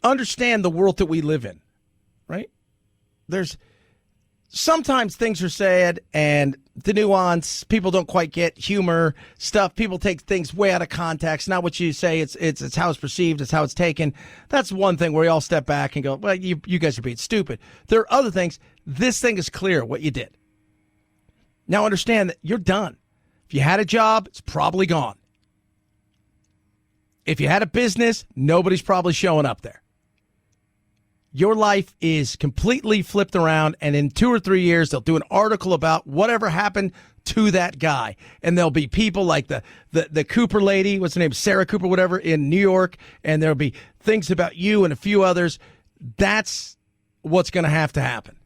understand the world that we live in, right? There's sometimes things are said and the nuance, people don't quite get humor, stuff. People take things way out of context. Not what you say. It's how it's perceived. It's how it's taken. That's one thing where we all step back and go, well, you guys are being stupid. There are other things. This thing is clear what you did. Now understand that you're done. If you had a job, it's probably gone. If you had a business, nobody's probably showing up there. Your life is completely flipped around, and in 2 or 3 years, they'll do an article about whatever happened to that guy. And there'll be people like the Cooper lady, what's her name, Sarah Cooper, whatever, in New York, and there'll be things about you and a few others. That's what's going to happen.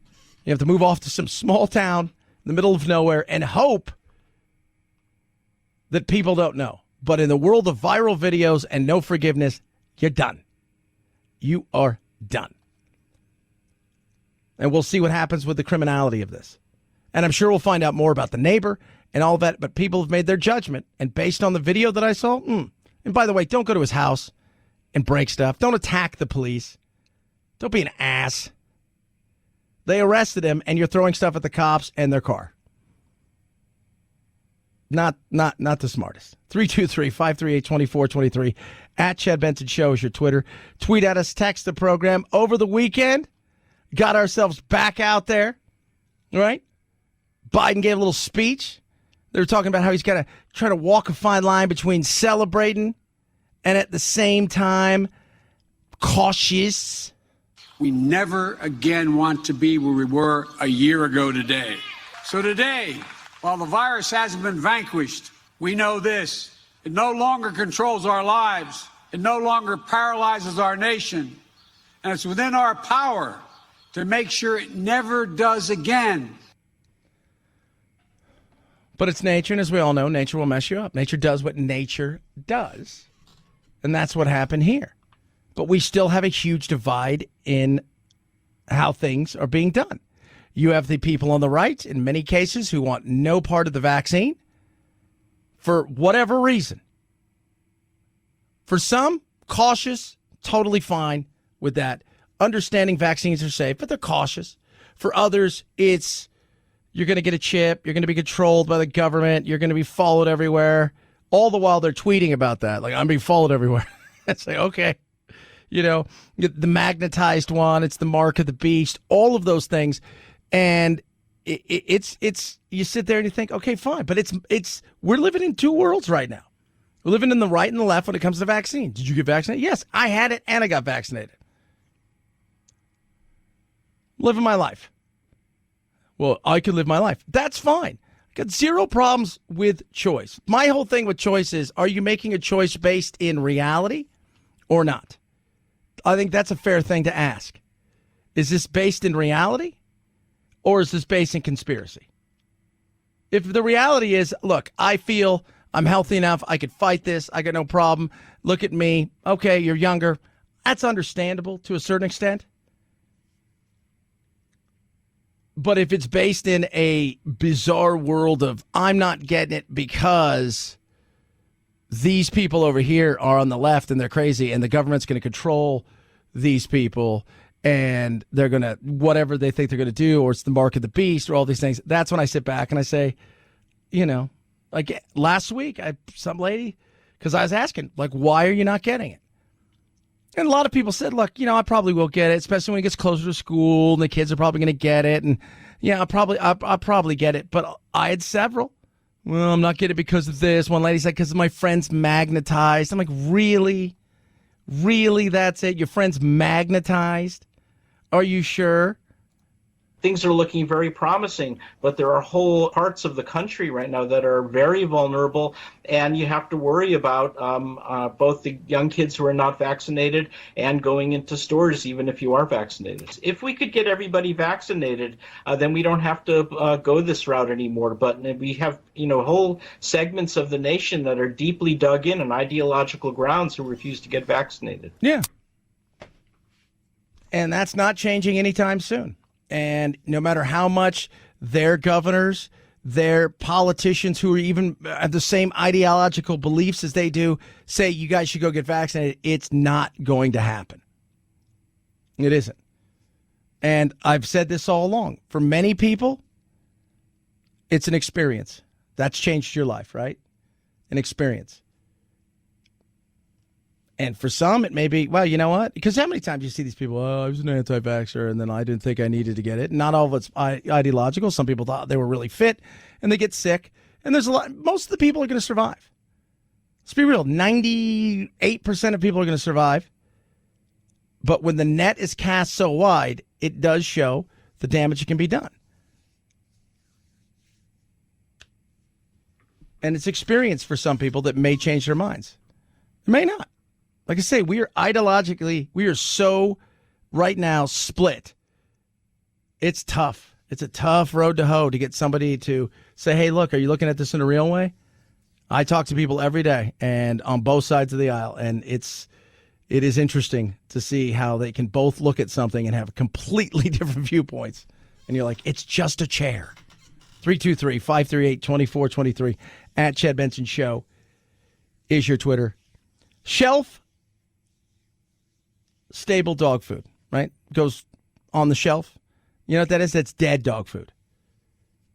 You have to move off to some small town in the middle of nowhere and hope that people don't know. But in the world of viral videos and no forgiveness, you're done. You are done. And we'll see what happens with the criminality of this. And I'm sure we'll find out more about the neighbor and all that, but people have made their judgment. And based on the video that I saw, and by the way, don't go to his house and break stuff. Don't attack the police. Don't be an ass. They arrested him, and you're throwing stuff at the cops and their car. Not the smartest. 323-538-2423. At Chad Benson Show is your Twitter. Tweet at us, text the program. Over the weekend, got ourselves back out there, right? Biden gave a little speech. They were talking about how he's got to try to walk a fine line between celebrating and at the same time cautious. We never again want to be where we were a year ago today. So today, while the virus hasn't been vanquished, we know this. It no longer controls our lives. It no longer paralyzes our nation. and it's within our power to make sure it never does again. But it's nature, and as we all know, nature will mess you up. Nature does what nature does, and that's what happened here. But we still have a huge divide in how things are being done. You have the people on the right, in many cases, who want no part of the vaccine for whatever reason. For some, cautious, totally fine with that. Understanding vaccines are safe, but they're cautious. For others, it's you're going to get a chip, you're going to be controlled by the government, you're going to be followed everywhere. All the while they're tweeting about that, like, I'm being followed everywhere. It's like, okay. You know, the magnetized one, it's the mark of the beast, all of those things. And it's you sit there and you think, okay, fine. But we're living in two worlds right now. We're living in the right and the left when it comes to vaccine. Did you get vaccinated? Yes, I had it and I got vaccinated. Living my life. Well, I could live my life. That's fine. Got zero problems with choice. My whole thing with choice is, are you making a choice based in reality or not? I think that's a fair thing to ask. Is this based in reality or is this based in conspiracy? If the reality is, look, I feel I'm healthy enough, I could fight this, I got no problem. Look at me. Okay, you're younger. That's understandable to a certain extent. But if it's based in a bizarre world of I'm not getting it because these people over here are on the left and they're crazy and the government's going to control these people and they're going to, whatever they think they're going to do, or it's the mark of the beast or all these things, that's when I sit back and I say, you know, like last week, some lady, because I was asking, like, why are you not getting it? And a lot of people said, look, you know, I probably will get it, especially when it gets closer to school and the kids are probably going to get it. And yeah, I'll probably get it. But I had several. Well, I'm not getting it because of this. One lady said, because my friend's magnetized. I'm like, really? Really, that's it? Your friend's magnetized? Are you sure? Things are looking very promising, but there are whole parts of the country right now that are very vulnerable, and you have to worry about both the young kids who are not vaccinated and going into stores even if you are vaccinated. If we could get everybody vaccinated, then we don't have to go this route anymore. But we have, you know, whole segments of the nation that are deeply dug in on ideological grounds who refuse to get vaccinated. Yeah. And that's not changing anytime soon. And no matter how much their governors, their politicians who are even have the same ideological beliefs as they do say you guys should go get vaccinated, it's not going to happen. It isn't. And I've said this all along. For many people, it's an experience. That's changed your life, right? An experience. And for some, it may be, well, you know what? Because how many times you see these people, oh, I was an anti-vaxxer, and then I didn't think I needed to get it. Not all of it's ideological. Some people thought they were really fit, and they get sick. And there's a lot. Most of the people are going to survive. Let's be real. 98% of people are going to survive. But when the net is cast so wide, it does show the damage that can be done. And it's experience for some people that may change their minds. It may not. Like I say, we are so right now split. It's tough. It's a tough road to hoe to get somebody to say, hey, look, are you looking at this in a real way? I talk to people every day and on both sides of the aisle, and it is interesting to see how they can both look at something and have completely different viewpoints. And you're like, it's just a chair. 323-538-2423 at Chad Benson Show is your Twitter. Shelf stable dog food, right? Goes on the shelf. You know what that is? That's dead dog food.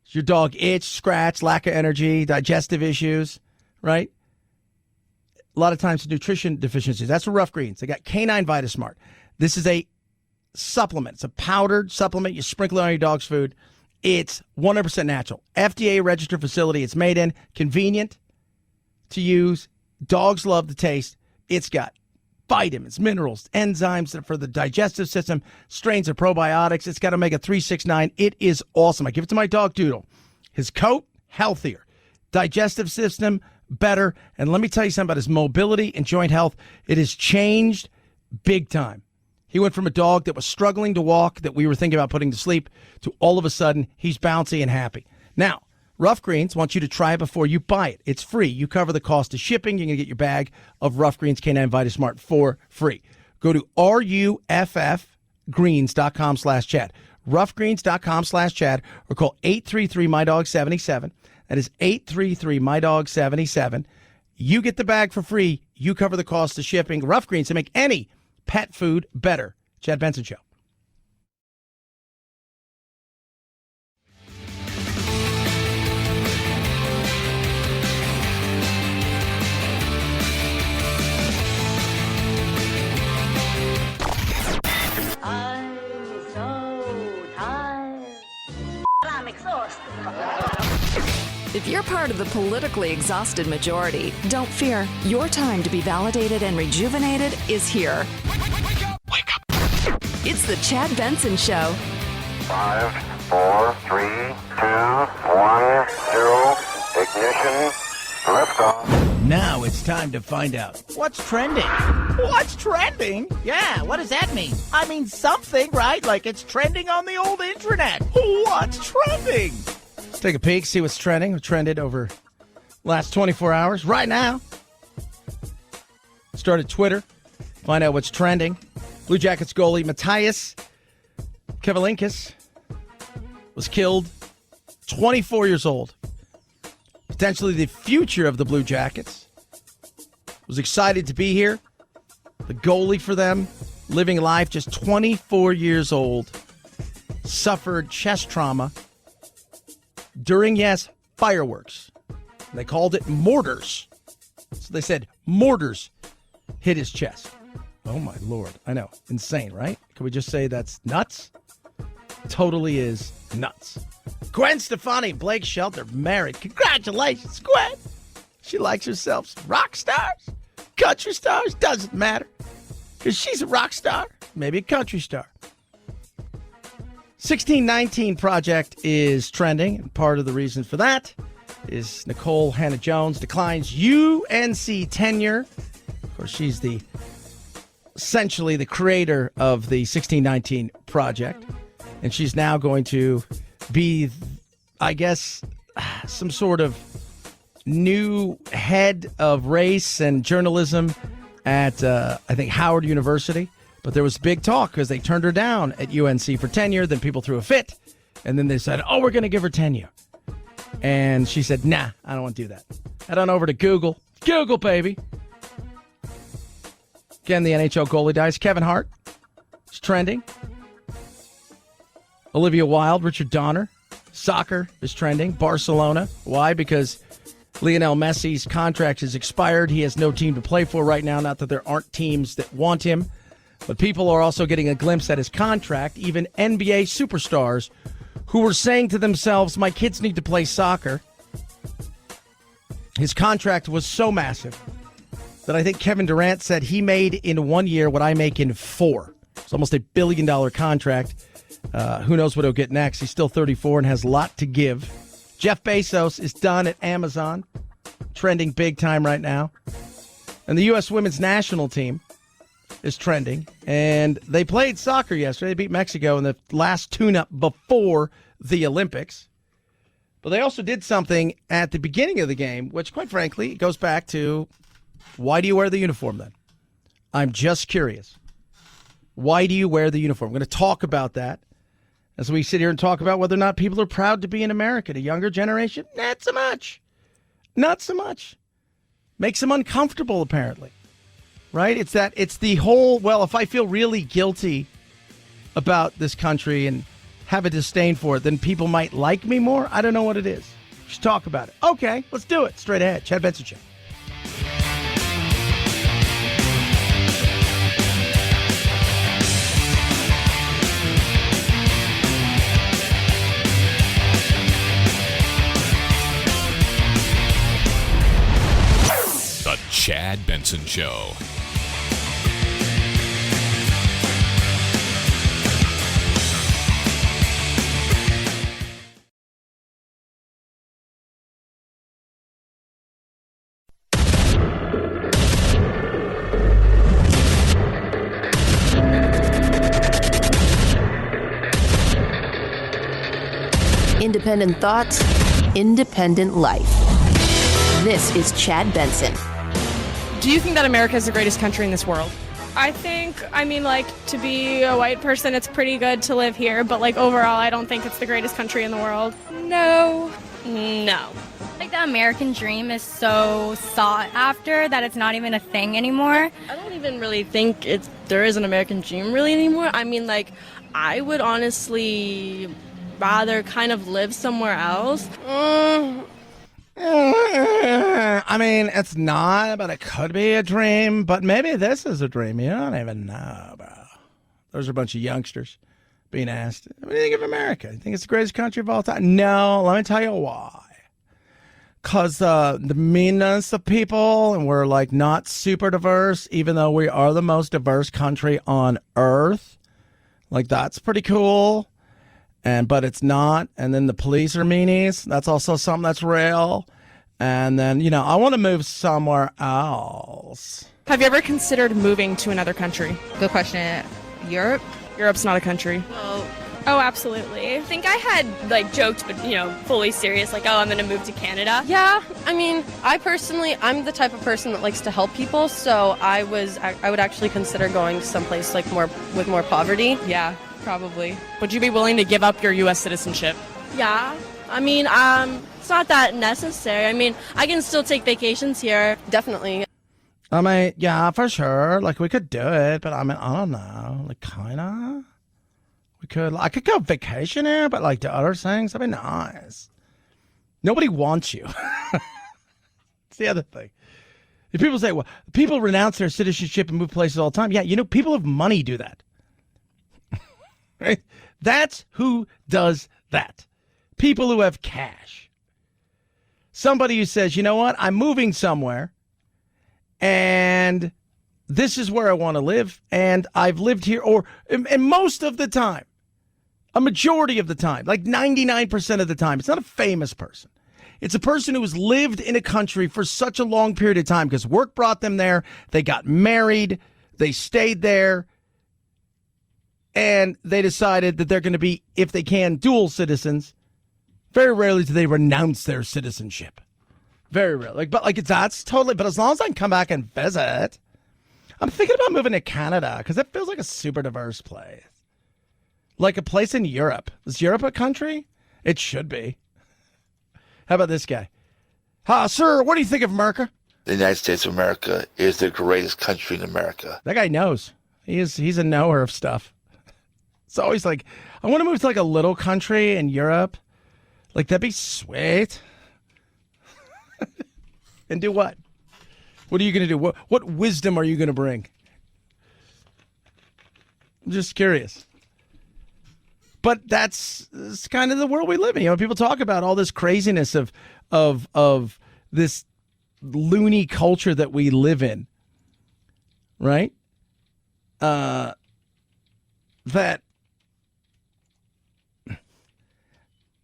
It's your dog itch, scratch, lack of energy, digestive issues, right? A lot of times nutrition deficiencies. That's for Rough Greens. They got Canine Vitasmart. This is a supplement. It's a powdered supplement. You sprinkle it on your dog's food. It's 100% natural. FDA registered facility. It's made in. Convenient to use. Dogs love the taste. It's got vitamins, minerals, enzymes for the digestive system, strains of probiotics. It's got omega-3, 6, 9. It is awesome. I give it to my dog, Doodle. His coat, healthier. Digestive system, better. And let me tell you something about his mobility and joint health. It has changed big time. He went from a dog that was struggling to walk, that we were thinking about putting to sleep, to all of a sudden, he's bouncy and happy. Now, Rough Greens wants you to try it before you buy it. It's free. You cover the cost of shipping. You're going to get your bag of Rough Greens Canine VitaSmart for free. Go to ruffgreens.com/chat. Ruffgreens.com/chat or call 833-MyDog77. That is 833-MyDog77. You get the bag for free. You cover the cost of shipping. Rough Greens to make any pet food better. Chad Benson Show. I'm so tired. I'm exhausted. If you're part of the politically exhausted majority, don't fear. Your time to be validated and rejuvenated is here. Wake up. It's the Chad Benson Show. 5, 4, 3, 2, 1, 0. Ignition. Liftoff. Now it's time to find out what's trending. What's trending? Yeah, what does that mean? I mean something, right? Like it's trending on the old internet. What's trending? Let's take a peek, see what's trending. What trended over last 24 hours. Right now, start at Twitter. Find out what's trending. Blue Jackets goalie Matthias Kivalinkis was killed, 24 years old. Potentially the future of the Blue Jackets. Was excited to be here. The goalie for them, living life, just 24 years old. Suffered chest trauma during, yes, fireworks. They called it mortars. So they said mortars hit his chest. Oh, my Lord. I know. Insane, right? Can we just say that's nuts? Totally is nuts. Gwen Stefani and Blake Shelton married. Congratulations, Gwen. She likes herself. Rock stars, country stars, doesn't matter. Because she's a rock star, maybe a country star. 1619 Project is trending, and part of the reason for that is Nicole Hannah-Jones declines UNC tenure. Of course, she's essentially the creator of the 1619 Project, and she's now going to be, I guess, some sort of new head of race and journalism at, I think, Howard University. But there was big talk because they turned her down at UNC for tenure. Then people threw a fit. And then they said, oh, we're going to give her tenure. And she said, nah, I don't want to do that. Head on over to Google. Google, baby. Again, the NHL goalie dies. Kevin Hart is trending. Olivia Wilde, Richard Donner. Soccer is trending. Barcelona. Why? Because Lionel Messi's contract has expired. He has no team to play for right now. Not that there aren't teams that want him. But people are also getting a glimpse at his contract. Even NBA superstars who were saying to themselves, my kids need to play soccer. His contract was so massive that I think Kevin Durant said he made in 1 year what I make in 4. It's almost $1 billion contract. Who knows what he'll get next? He's still 34 and has a lot to give. Jeff Bezos is done at Amazon. Trending big time right now. And the U.S. women's national team is trending. And they played soccer yesterday. They beat Mexico in the last tune-up before the Olympics. But they also did something at the beginning of the game, which, quite frankly, goes back to, why do you wear the uniform then? I'm just curious. Why do you wear the uniform? I'm going to talk about that as we sit here and talk about whether or not people are proud to be in America. The younger generation, not so much. Not so much. Makes them uncomfortable, apparently. Right? It's the whole, well, if I feel really guilty about this country and have a disdain for it, then people might like me more. I don't know what it is. We should talk about it. Okay, let's do it. Straight ahead. Chad Benson Show. The Chad Benson Show. Independent thoughts, independent life. This is Chad Benson. Do you think that America is the greatest country in this world? I think, to be a white person, it's pretty good to live here, but, overall, I don't think it's the greatest country in the world. No. The American dream is so sought after that it's not even a thing anymore. I don't even really think there is an American dream really anymore. I would honestly rather kind of live somewhere else. It's not, but it could be a dream. But maybe this is a dream. You don't even know, bro. There's a bunch of youngsters being asked, what do you think of America? You think it's the greatest country of all time? No, let me tell you why. Because the meanness of people, and we're not super diverse, even though we are the most diverse country on earth. That's pretty cool. But it's not. And then the police are meanies. That's also something that's real. And then, I want to move somewhere else. Have you ever considered moving to another country? Good question. Europe? Europe's not a country. Oh, absolutely. I think I had, joked, but, fully serious, I'm going to move to Canada. Yeah, I personally, I'm the type of person that likes to help people, so I would actually consider going someplace, with more poverty. Yeah, probably. Would you be willing to give up your U.S. citizenship? Yeah, it's not that necessary. I can still take vacations here, definitely. Yeah, for sure. We could do it, but I don't know. Kinda. I could go vacation here, but do other things, that'd be nice. Nobody wants you. It's the other thing. If people say, well, people renounce their citizenship and move places all the time. Yeah, people of money do that. Right? That's who does that. People who have cash. Somebody who says, you know what, I'm moving somewhere, and this is where I want to live, and I've lived here, and most of the time, a majority of the time, 99% of the time, it's not a famous person. It's a person who has lived in a country for such a long period of time because work brought them there, they got married, they stayed there, and they decided that they're going to be, if they can, dual citizens. Very rarely do they renounce their citizenship. Very rarely. That's totally, but as long as I can come back and visit, I'm thinking about moving to Canada because it feels like a super diverse place. Like a place in Europe. Is Europe a country? It should be. How about this guy? Sir, what do you think of America? The United States of America is the greatest country in America. That guy knows. He's a knower of stuff. It's always I want to move to a little country in Europe. That'd be sweet. And do what? What are you going to do? What wisdom are you going to bring? I'm just curious. But that's kind of the world we live in. People talk about all this craziness of this loony culture that we live in, right? That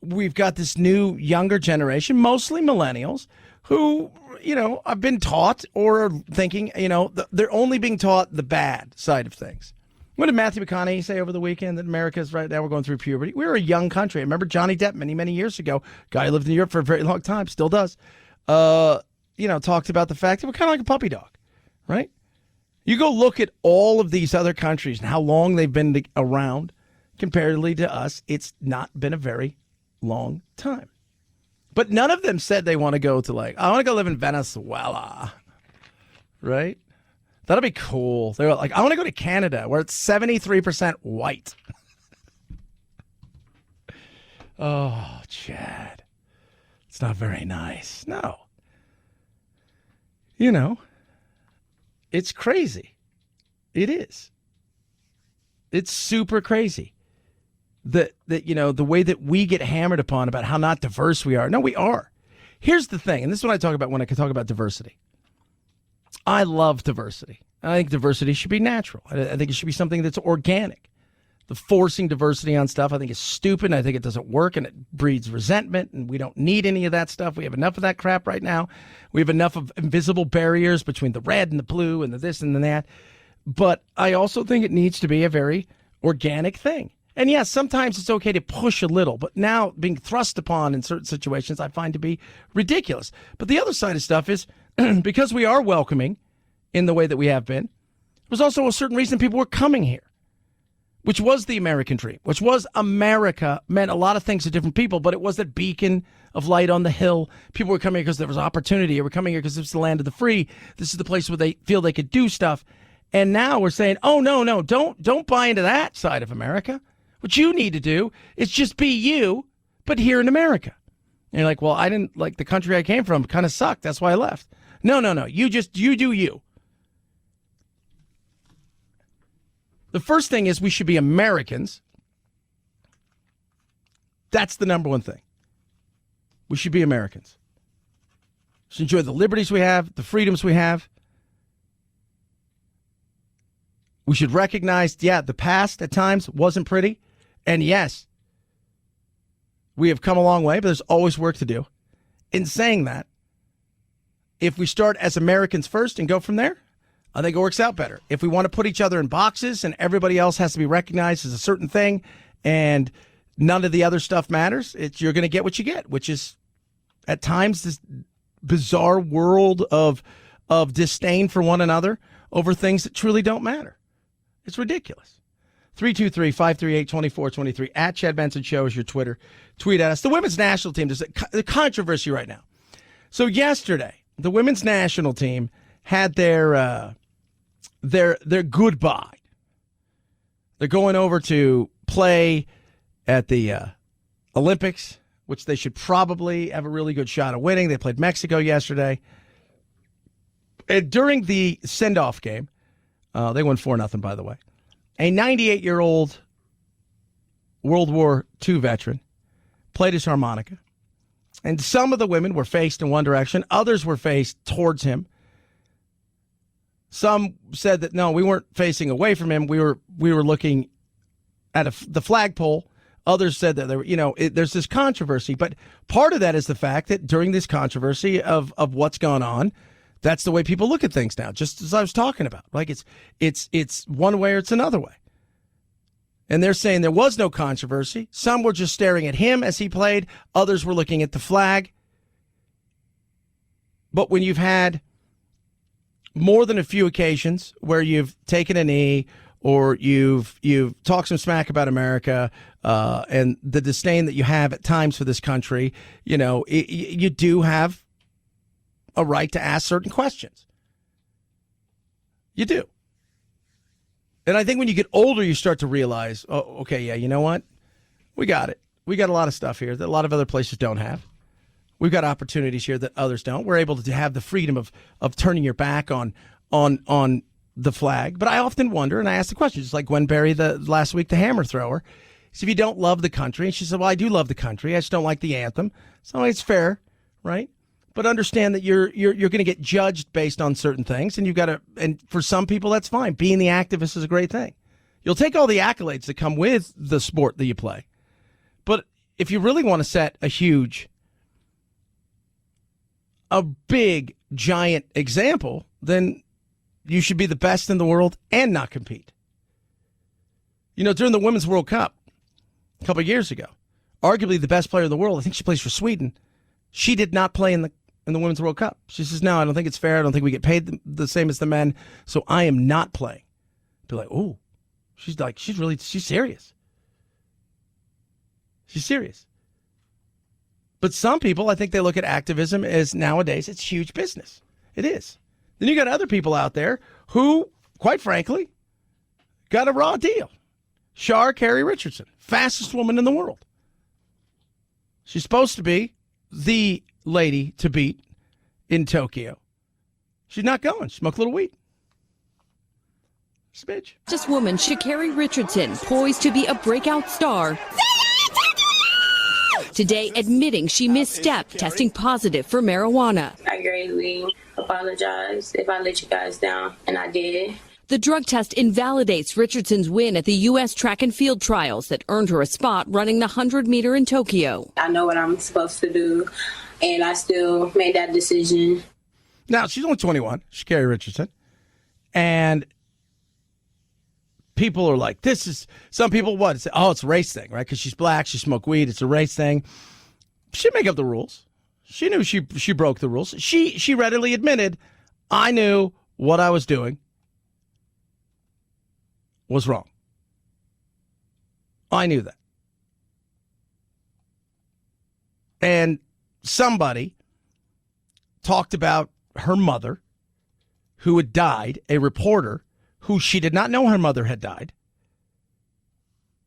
we've got this new younger generation, mostly millennials, who, have been taught or are thinking, they're only being taught the bad side of things. What did Matthew McConaughey say over the weekend? That America's right now, we're going through puberty. We're a young country. I remember Johnny Depp many, many years ago. Guy who lived in Europe for a very long time, still does. Talked about the fact that we're kind of like a puppy dog, right? You go look at all of these other countries and how long they've been around comparatively to us. It's not been a very long time. But none of them said they want to go to I want to go live in Venezuela, right? That'll be cool. They're I want to go to Canada where it's 73% white. Oh, Chad. It's not very nice. No. It's crazy. It is. It's super crazy. The way that we get hammered upon about how not diverse we are. No, we are. Here's the thing, and this is what I talk about when I can talk about diversity. I love diversity. I think diversity should be natural. I think it should be something that's organic. The forcing diversity on stuff, I think, is stupid. I think it doesn't work, and it breeds resentment, and we don't need any of that stuff. We have enough of that crap right now. We have enough of invisible barriers between the red and the blue and the this and the that. But I also think it needs to be a very organic thing. And yes, sometimes it's okay to push a little, but now being thrust upon in certain situations I find to be ridiculous. But the other side of stuff is because we are welcoming in the way that we have been, there's also a certain reason people were coming here, which was the American dream, which was America, meant a lot of things to different people, but it was that beacon of light on the hill. People were coming here because there was opportunity. They were coming here because this is the land of the free. This is the place where they feel they could do stuff. And now we're saying, oh, no, don't buy into that side of America. What you need to do is just be you, but here in America. And you're like, well, I didn't like the country I came from. Kind of sucked. That's why I left. No. You do you. The first thing is we should be Americans. That's the number one thing. We should be Americans. We should enjoy the liberties we have, the freedoms we have. We should recognize, the past at times wasn't pretty. And yes, we have come a long way, but there's always work to do. In saying that, if we start as Americans first and go from there, I think it works out better. If we want to put each other in boxes and everybody else has to be recognized as a certain thing and none of the other stuff matters, you're going to get what you get, which is at times this bizarre world of disdain for one another over things that truly don't matter. It's ridiculous. 323-538-2423. At Chad Benson Show is your Twitter. Tweet at us. The women's national team, there's a controversy right now. So yesterday, the women's national team had their goodbye. They're going over to play at the Olympics, which they should probably have a really good shot of winning. They played Mexico yesterday. And during the send-off game, they won 4-0, by the way, a 98-year-old World War II veteran played his harmonica. And some of the women were faced in one direction. Others were faced towards him. Some said that, no, we weren't facing away from him. We were looking at the flagpole. Others said that there's this controversy. But part of that is the fact that during this controversy of what's gone on, that's the way people look at things now, just as I was talking about. Like it's one way or it's another way. And they're saying there was no controversy. Some were just staring at him as he played. Others were looking at the flag. But when you've had more than a few occasions where you've taken a knee or you've talked some smack about America and the disdain that you have at times for this country, you do have a right to ask certain questions. You do. And I think when you get older, you start to realize, oh, okay, yeah, you know what? We got it. We got a lot of stuff here that a lot of other places don't have. We've got opportunities here that others don't. We're able to have the freedom of turning your back on the flag. But I often wonder, and I ask the question, just like Gwen Berry last week, the hammer thrower. So if you don't love the country, and she said, well, I do love the country. I just don't like the anthem. So it's fair, right? But understand that you're going to get judged based on certain things, and you've got to. And for some people, that's fine. Being the activist is a great thing. You'll take all the accolades that come with the sport that you play. But if you really want to set a big, giant example, then you should be the best in the world and not compete. During the Women's World Cup a couple of years ago, arguably the best player in the world, I think she plays for Sweden, she did not play in the Women's World Cup. She says, no, I don't think it's fair. I don't think we get paid the same as the men, so I am not playing. Be like, oh, she's serious. She's serious. But some people, I think they look at activism as nowadays it's huge business. It is. Then you got other people out there who, quite frankly, got a raw deal. Shar Carey Richardson, fastest woman in the world. She's supposed to be the lady to beat in Tokyo. She's not going. Smoke a little weed. Smidge. This woman, Sha'Carri Richardson, poised to be a breakout star. Today admitting she misstepped, testing positive for marijuana. I greatly apologize if I let you guys down, and I did. The drug test invalidates Richardson's win at the U.S. track and field trials that earned her a spot running the 100-meter in Tokyo. I know what I'm supposed to do, and I still made that decision. Now, she's only 21, Sha'Carri Richardson, and people are like, some people say, oh, it's a race thing, right? Because she's black, she smoked weed, it's a race thing. She make up the rules. She knew she broke the rules. She readily admitted, I knew what I was doing was wrong. I knew that. And somebody talked about her mother who had died, a reporter who she did not know her mother had died.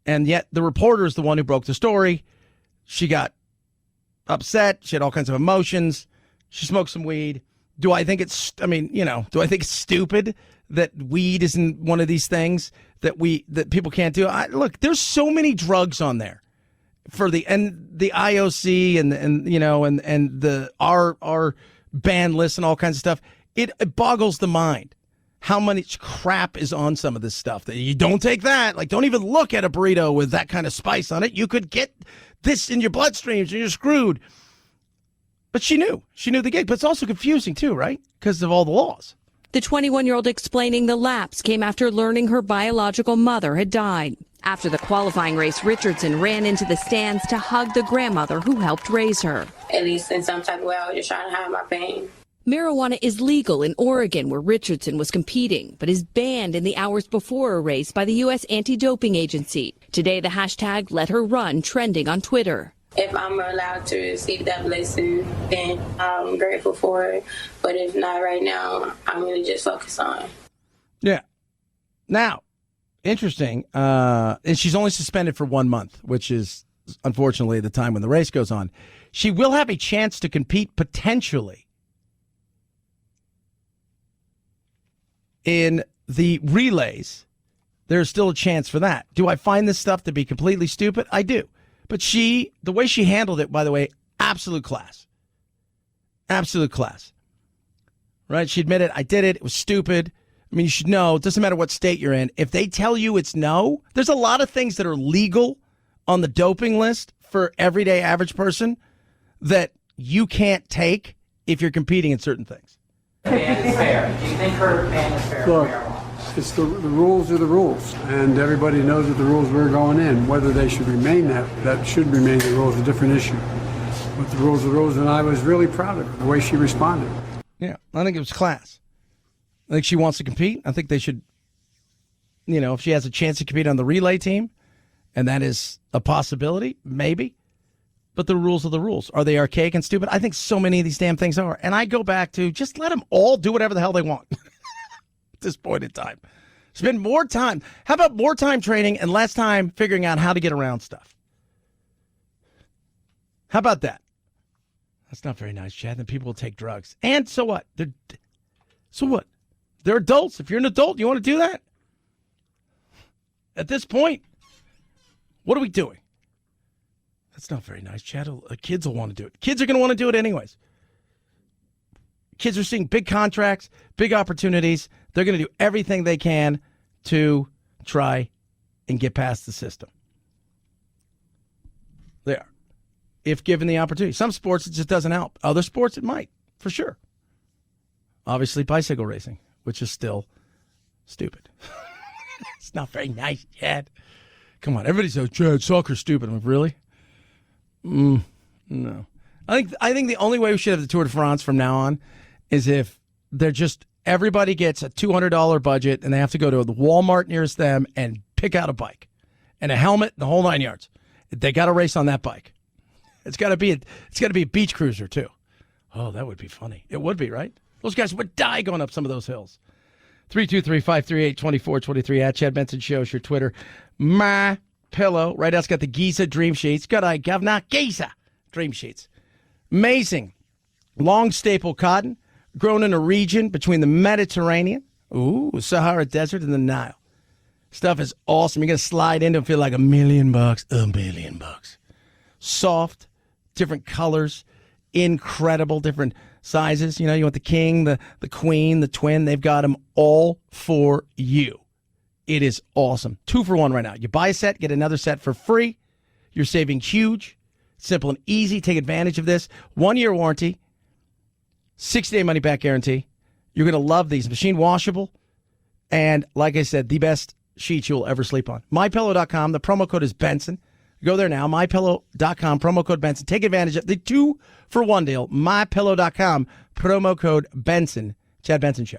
And yet the reporter is the one who broke the story. She got upset. She had all kinds of emotions. She smoked some weed. Do I think it's stupid that weed isn't one of these things that people can't do? Look, there's so many drugs on there for the IOC and our ban list and all kinds of stuff. It boggles the mind how much crap is on some of this stuff that you don't take that. Like, don't even look at a burrito with that kind of spice on it. You could get this in your bloodstreams and you're screwed. But she knew the gig, but it's also confusing too, right? Because of all the laws. The 21-year-old explaining the lapse came after learning her biological mother had died. After the qualifying race, Richardson ran into the stands to hug the grandmother who helped raise her. At least in some type of way, I was just trying to hide my pain. Marijuana is legal in Oregon, where Richardson was competing, but is banned in the hours before a race by the U.S. Anti-Doping Agency. Today, the hashtag Let Her Run trending on Twitter. If I'm allowed to receive that blessing, then I'm grateful for it. But if not right now, I'm going to just focus on. Yeah. Now, interesting. And she's only suspended for 1 month, which is unfortunately the time when the race goes on. She will have a chance to compete potentially in the relays. There's still a chance for that. Do I find this stuff to be completely stupid? I do. But the way she handled it, by the way, absolute class. Absolute class. Right? She admitted, I did it. It was stupid. I mean, you should know, it doesn't matter what state you're in. If they tell you it's no, there's a lot of things that are legal on the doping list for everyday average person that you can't take if you're competing in certain things. Ban is fair. Do you think her ban is fair? Look, it's the rules are the rules, and everybody knows that the rules were going in. Whether they should remain that should remain the rules, is a different issue. But the rules are the rules, and I was really proud of her, the way she responded. Yeah, I think it was class. I think she wants to compete. I think they should, if she has a chance to compete on the relay team, and that is a possibility, maybe. But the rules are the rules. Are they archaic and stupid? I think so many of these damn things are. And I go back to just let them all do whatever the hell they want at this point in time. Spend more time. How about more time training and less time figuring out how to get around stuff? How about that? That's not very nice, Chad. Then people will take drugs. And so what? So what? They're adults. If you're an adult, you want to do that? At this point, what are we doing? That's not very nice, Chad. Kids will want to do it. Kids are going to want to do it anyways. Kids are seeing big contracts, big opportunities. They're going to do everything they can to try and get past the system. They are, if given the opportunity. Some sports, it just doesn't help. Other sports, it might, for sure. Obviously, bicycle racing, which is still stupid. It's not very nice, Chad. Come on, everybody says, Chad, soccer's stupid. I'm like, really? No. I think the only way we should have the Tour de France from now on is if they're just everybody gets a $200 budget and they have to go to the Walmart nearest them and pick out a bike and a helmet, the whole 9 yards. They got to race on that bike. It's got to be a beach cruiser too. Oh, that would be funny. It would be, right? Those guys would die going up some of those hills. 323-538-2423 at Chad Benson Show is your Twitter. My pillow. Right out's got the Giza Dream Sheets. Good eye, Governor. Giza Dream Sheets. Amazing. Long staple cotton. Grown in a region between the Mediterranean, Sahara Desert, and the Nile. Stuff is awesome. You're going to slide into it and feel like $1 million. $1 million. Soft, different colors, incredible, different sizes. You want the king, the queen, the twin. They've got them all for you. It is awesome. 2 for 1 right now. You buy a set, get another set for free. You're saving huge. Simple and easy. Take advantage of this. 1-year warranty. 60-day money-back guarantee. You're going to love these. Machine washable. And like I said, the best sheets you'll ever sleep on. MyPillow.com. The promo code is Benson. Go there now. MyPillow.com. Promo code Benson. Take advantage of the 2-for-1 deal. MyPillow.com. Promo code Benson. Chad Benson Show.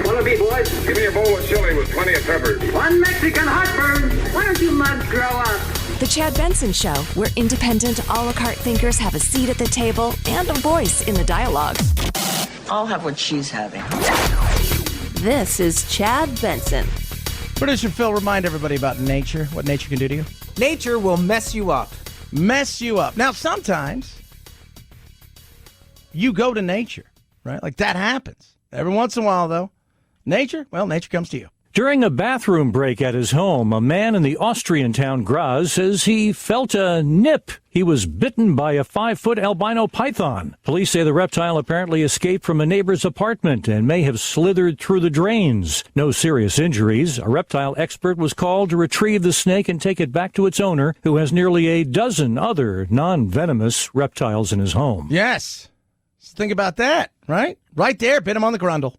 Wanna be boys? Give me a bowl of chili with plenty of peppers. One Mexican heartburn. Why don't you mugs grow up? The Chad Benson Show, where independent, a la carte thinkers have a seat at the table and a voice in the dialogue. I'll have what she's having. This is Chad Benson. Producer Phil, remind everybody about nature, what nature can do to you. Nature will mess you up. Mess you up. Now, sometimes you go to nature, right? Like that happens. Every once in a while, though, nature comes to you. During a bathroom break at his home, a man in the Austrian town Graz says he felt a nip. He was bitten by a 5-foot albino python. Police say the reptile apparently escaped from a neighbor's apartment and may have slithered through the drains. No serious injuries. A reptile expert was called to retrieve the snake and take it back to its owner, who has nearly a dozen other non-venomous reptiles in his home. Yes. Just think about that, right? Right there, bit him on the grundle.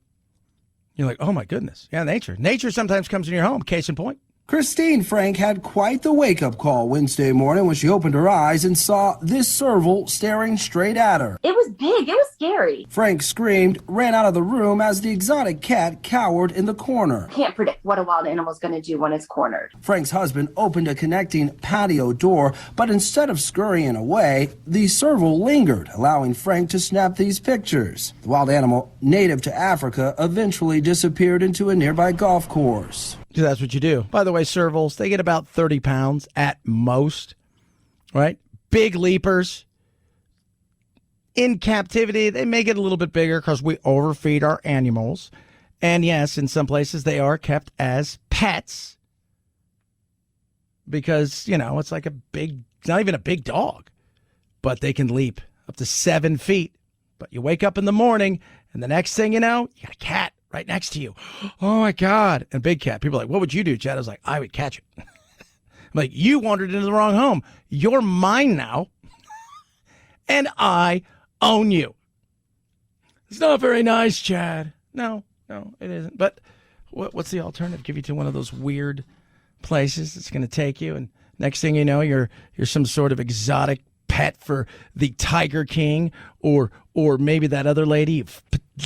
You're like, oh, my goodness. Yeah, nature. Nature sometimes comes in your home. Case in point. Christine Frank had quite the wake-up call Wednesday morning when she opened her eyes and saw this serval staring straight at her. It was big. It was scary. Frank screamed, ran out of the room as the exotic cat cowered in the corner. Can't predict what a wild animal's going to do when it's cornered. Frank's husband opened a connecting patio door, but instead of scurrying away, the serval lingered, allowing Frank to snap these pictures. The wild animal, native to Africa, eventually disappeared into a nearby golf course. That's what you do. By the way, servals, they get about 30 pounds at most, right? Big leapers. In captivity, they may get a little bit bigger because we overfeed our animals. And yes, in some places, they are kept as pets because, it's like it's not even a big dog, but they can leap up to 7 feet. But you wake up in the morning, and the next thing you know, you got a cat right next to you. Oh, my God. And a big cat. People are like, what would you do, Chad? I was like, I would catch it. I'm like, you wandered into the wrong home. You're mine now, and I own you. It's not very nice, Chad. No, it isn't. But what's the alternative? Give you to one of those weird places it's going to take you, and next thing you know, you're some sort of exotic pet for the Tiger King, or maybe that other lady you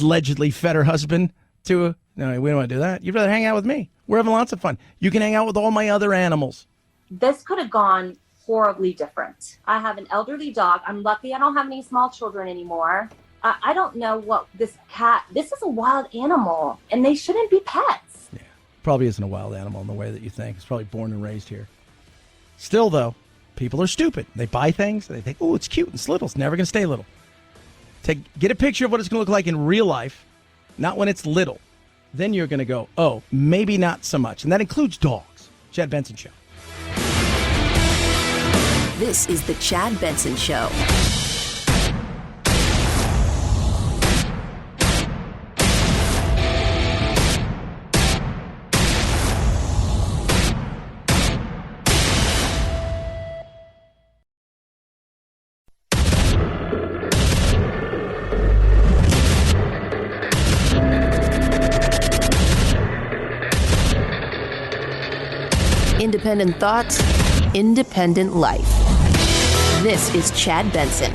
allegedly fed her husband to. No, we don't want to do that. You'd rather hang out with me. We're having lots of fun. You can hang out with all my other animals. This could have gone horribly different. I have an elderly dog. I'm lucky I don't have any small children anymore. I don't know what this is a wild animal, and they shouldn't be pets. Yeah, probably isn't a wild animal in the way that you think. It's probably born and raised here. Still, though, people are stupid. They buy things, and they think, oh, it's cute and it's little. It's never going to stay little. Get a picture of what it's going to look like in real life, not when it's little. Then you're going to go, oh, maybe not so much. And that includes dogs. Chad Benson Show. This is the Chad Benson Show. Independent thoughts, independent life. This is Chad Benson.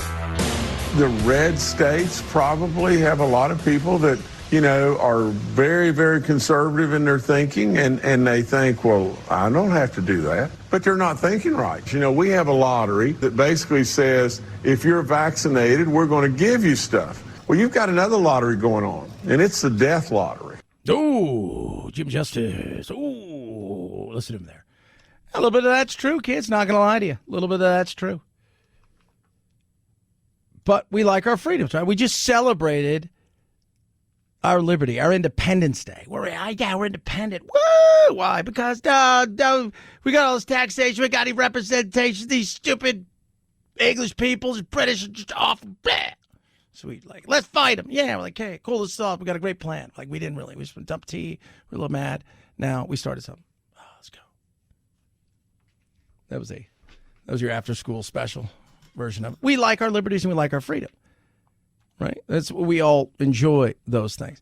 The red states probably have a lot of people that, are very, very conservative in their thinking, and they think, well, I don't have to do that. But they're not thinking right. We have a lottery that basically says, if you're vaccinated, we're going to give you stuff. Well, you've got another lottery going on, and it's the death lottery. Ooh, Jim Justice. Ooh, listen to him there. A little bit of that's true, kids. Not going to lie to you. A little bit of that's true. But we like our freedoms, right? We just celebrated our liberty, our Independence Day. We're independent. Woo! Why? Because we got all this taxation. We got any representation. These stupid English people, the British are just awful. Blah. So we let's fight them. Yeah, we're like, hey, cool this off. We got a great plan. We didn't really. We just went dump tea. We're a little mad. Now we started something. That was your after-school special version of it. We like our liberties and we like our freedom, right? We all enjoy those things.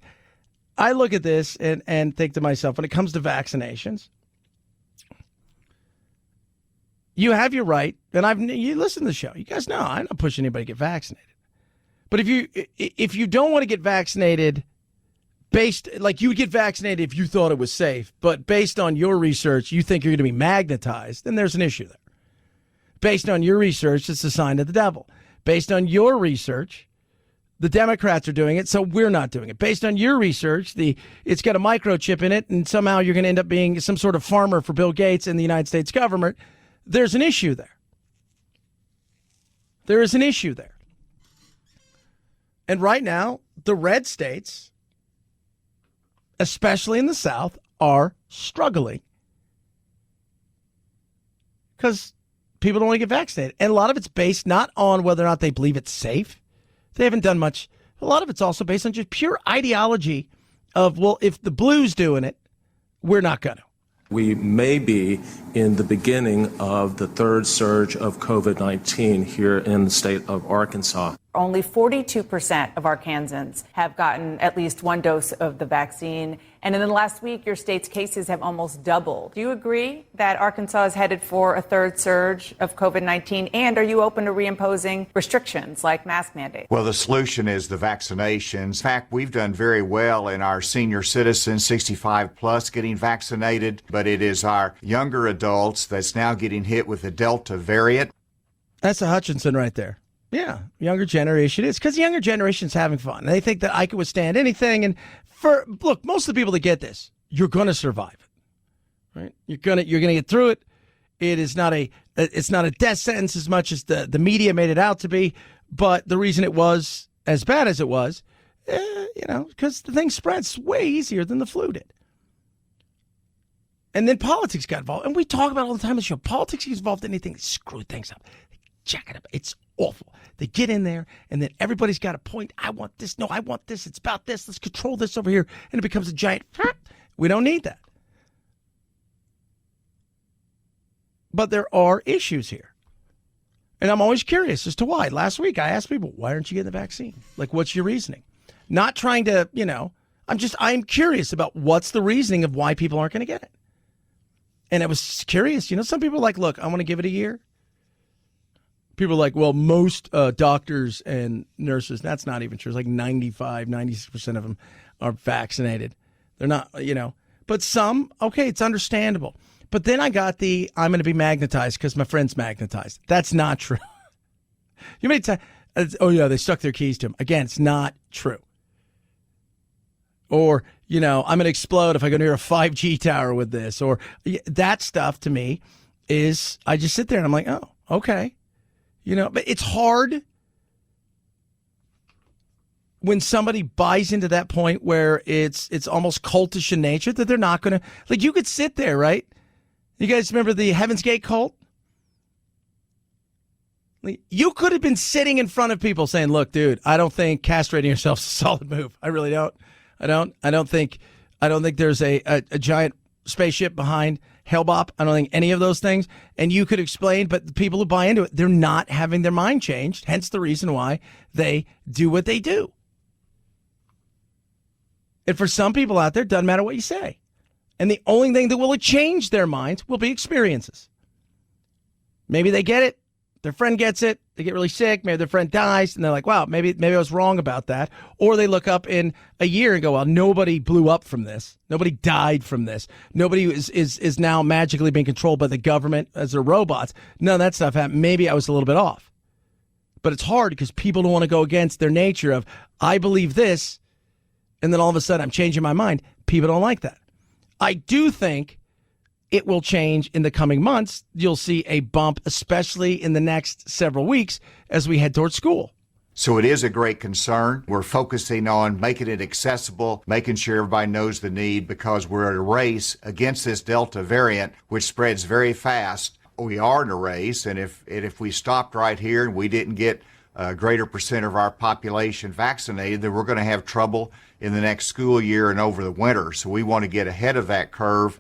I look at this and think to myself, when it comes to vaccinations, you have your right, and you listen to the show. You guys know I'm not pushing anybody to get vaccinated. But if you don't want to get vaccinated, like you would get vaccinated if you thought it was safe, but based on your research, you think you're going to be magnetized, then there's an issue there. Based on your research, it's a sign of the devil. Based on your research, the Democrats are doing it, so we're not doing it. Based on your research, it's got a microchip in it, and somehow you're going to end up being some sort of farmer for Bill Gates and the United States government. There's an issue there. There is an issue there. And right now, the red states, especially in the South, are struggling because people don't want to get vaccinated. And a lot of it's based not on whether or not they believe it's safe. They haven't done much. A lot of it's also based on just pure ideology of, well, if the blue's doing it, we're not going to. We may be in the beginning of the third surge of COVID-19 here in the state of Arkansas. Only 42% of Arkansans have gotten at least one dose of the vaccine. And in the last week, your state's cases have almost doubled. Do you agree that Arkansas is headed for a third surge of COVID-19? And are you open to reimposing restrictions like mask mandates? Well, the solution is the vaccinations. In fact, we've done very well in our senior citizens, 65 plus, getting vaccinated. But it is our younger adults that's now getting hit with the Delta variant. That's a Hutchinson right there. Yeah, younger generation is because the younger generation's having fun. They think that I can withstand anything. And look, most of the people that get this, you're going to survive it, right? You're gonna get through it. It's not a death sentence as much as the media made it out to be. But the reason it was as bad as it was, because the thing spreads way easier than the flu did. And then politics got involved, and we talk about it all the time on the show. Politics gets involved in anything, they screw things up. Jack it up. It's awful. They get in there, and then everybody's got a point. I want this. No, I want this. It's about this. Let's control this over here. And it becomes a giant. We don't need that. But there are issues here. And I'm always curious as to why. Last week, I asked people, why aren't you getting the vaccine? Like, what's your reasoning? Not trying to, I'm curious about what's the reasoning of why people aren't going to get it. And I was curious. Some people are like, look, I want to give it a year. People are like, well, most doctors and nurses, that's not even true. It's like 96% of them are vaccinated. They're not, But some, okay, it's understandable. But then I got I'm going to be magnetized because my friend's magnetized. That's not true. You may say, oh, yeah, they stuck their keys to him. Again, it's not true. Or, I'm going to explode if I go near a 5G tower with this. Or that stuff to me is, I just sit there and I'm like, oh, okay. But it's hard when somebody buys into that point where it's almost cultish in nature that they're not going to, like, you could sit there, right? You guys remember the Heaven's Gate cult? You could have been sitting in front of people saying, look, dude, I don't think castrating yourself is a solid move. I really don't. I don't think there's a giant spaceship behind Hellbop. I don't think any of those things. And you could explain, but the people who buy into it, they're not having their mind changed. Hence the reason why they do what they do. And for some people out there, it doesn't matter what you say. And the only thing that will change their minds will be experiences. Maybe they get it. Their friend gets it. They get really sick. Maybe their friend dies. And they're like, wow, maybe I was wrong about that. Or they look up in a year and go, well, nobody blew up from this. Nobody died from this. Nobody is now magically being controlled by the government as their robots. None of that stuff happened. Maybe I was a little bit off. But it's hard because people don't want to go against their nature of, I believe this, and then all of a sudden I'm changing my mind. People don't like that. I do think it will change in the coming months. You'll see a bump, especially in the next several weeks as we head towards school. So it is a great concern. We're focusing on making it accessible, making sure everybody knows the need, because we're in a race against this Delta variant, which spreads very fast. We are in a race, and if we stopped right here and we didn't get a greater percent of our population vaccinated, then we're going to have trouble in the next school year and over the winter. So we want to get ahead of that curve.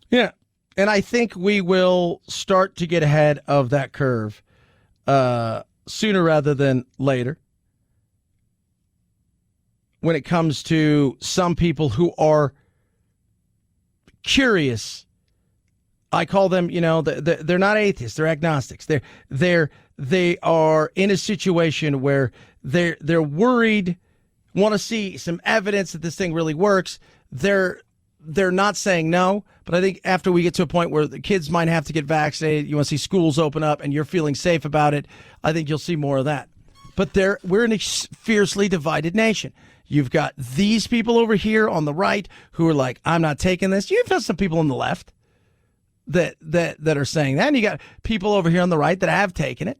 Yeah. And I think we will start to get ahead of that curve sooner rather than later when it comes to some people who are curious. I call them, they're not atheists, they're agnostics. They are in a situation where they're worried, want to see some evidence that this thing really works. They're not saying no, but I think after we get to a point where the kids might have to get vaccinated, you want to see schools open up and you're feeling safe about it, I think you'll see more of that. But we're in a fiercely divided nation. You've got these people over here on the right who are like, I'm not taking this. You've got some people on the left that are saying that, and you got people over here on the right that have taken it.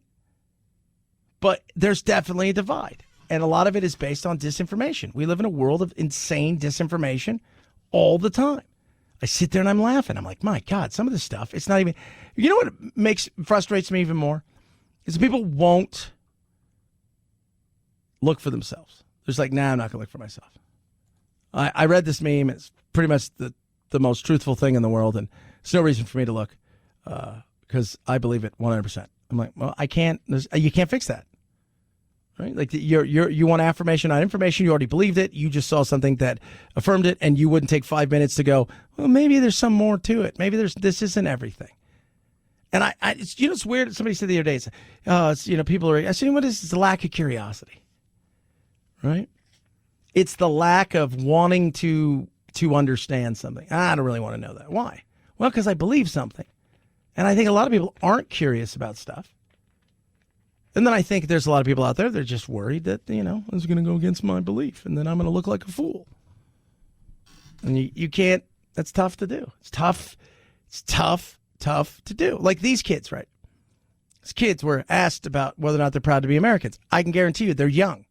But there's definitely a divide, and a lot of it is based on disinformation. We live in a world of insane disinformation all the time. I sit there and I'm laughing. I'm like, my God, some of this stuff, it's not even, you know what frustrates me even more? Is people won't look for themselves. There's like, nah, I'm not going to look for myself. I read this meme. It's pretty much the most truthful thing in the world, and there's no reason for me to look because I believe it 100%. I'm like, well, I can't. You can't fix that, right? Like you want affirmation on information. You already believed it. You just saw something that affirmed it, and you wouldn't take 5 minutes to go, well, maybe there's some more to it. Maybe this isn't everything. And it's weird. Somebody said the other day, people are. I said, what is this? It's a lack of curiosity, right? It's the lack of wanting to understand something. I don't really want to know that. Why? Well, because I believe something. And I think a lot of people aren't curious about stuff. And then I think there's a lot of people out there that are just worried that, it's going to go against my belief and then I'm going to look like a fool. And you can't, that's tough to do. It's tough. It's tough to do. Like these kids, right? These kids were asked about whether or not they're proud to be Americans. I can guarantee you they're young.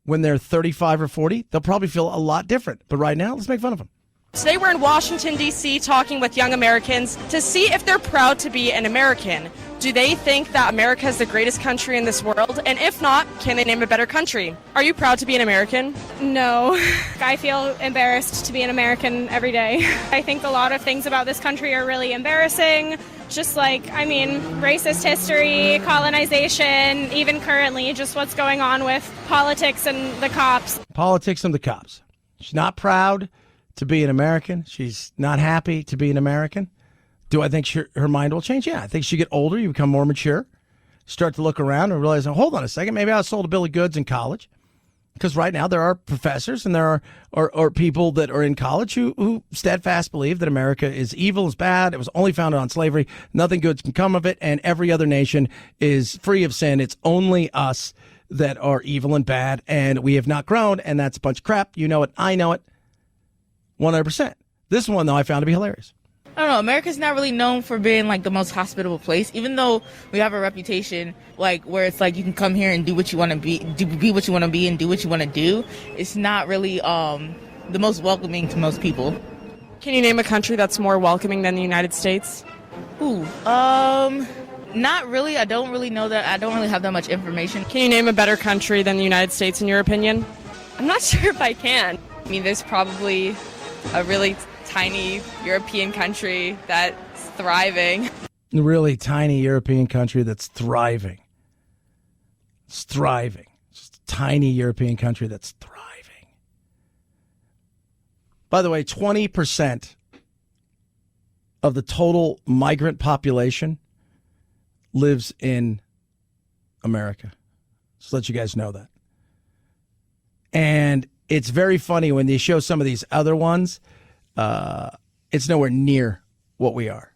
When they're 35 or 40, they'll probably feel a lot different. But right now, let's make fun of them. Today we're in Washington, D.C. talking with young Americans to see if they're proud to be an American. Do they think that America is the greatest country in this world? And if not, can they name a better country? Are you proud to be an American? No. I feel embarrassed to be an American every day. I think a lot of things about this country are really embarrassing. Just racist history, colonization, even currently, just what's going on with politics and the cops. Politics and the cops. She's not proud to be an American. She's not happy to be an American. Do I think her mind will change? Yeah, I think she get older, you become more mature, start to look around and realize, hold on a second, maybe I sold a bill of goods in college. Because right now there are professors and there are people that are in college who steadfast believe that America is evil, is bad. It was only founded on slavery. Nothing good can come of it. And every other nation is free of sin. It's only us that are evil and bad. And we have not grown. And that's a bunch of crap. You know it. I know it. 100%. This one, though, I found to be hilarious. I don't know. America's not really known for being the most hospitable place, even though we have a reputation where it's you can come here and do what you want to be what you want to be and do what you want to do. It's not really the most welcoming to most people. Can you name a country that's more welcoming than the United States? Not really. I don't really know that. I don't really have that much information. Can you name a better country than the United States in your opinion? I'm not sure if I can. There's probably a really tiny European country that's thriving. A really tiny European country that's thriving. It's thriving. Just a tiny European country that's thriving. By the way, 20% of the total migrant population lives in America. Just let you guys know that. And it's very funny when they show some of these other ones. It's nowhere near what we are.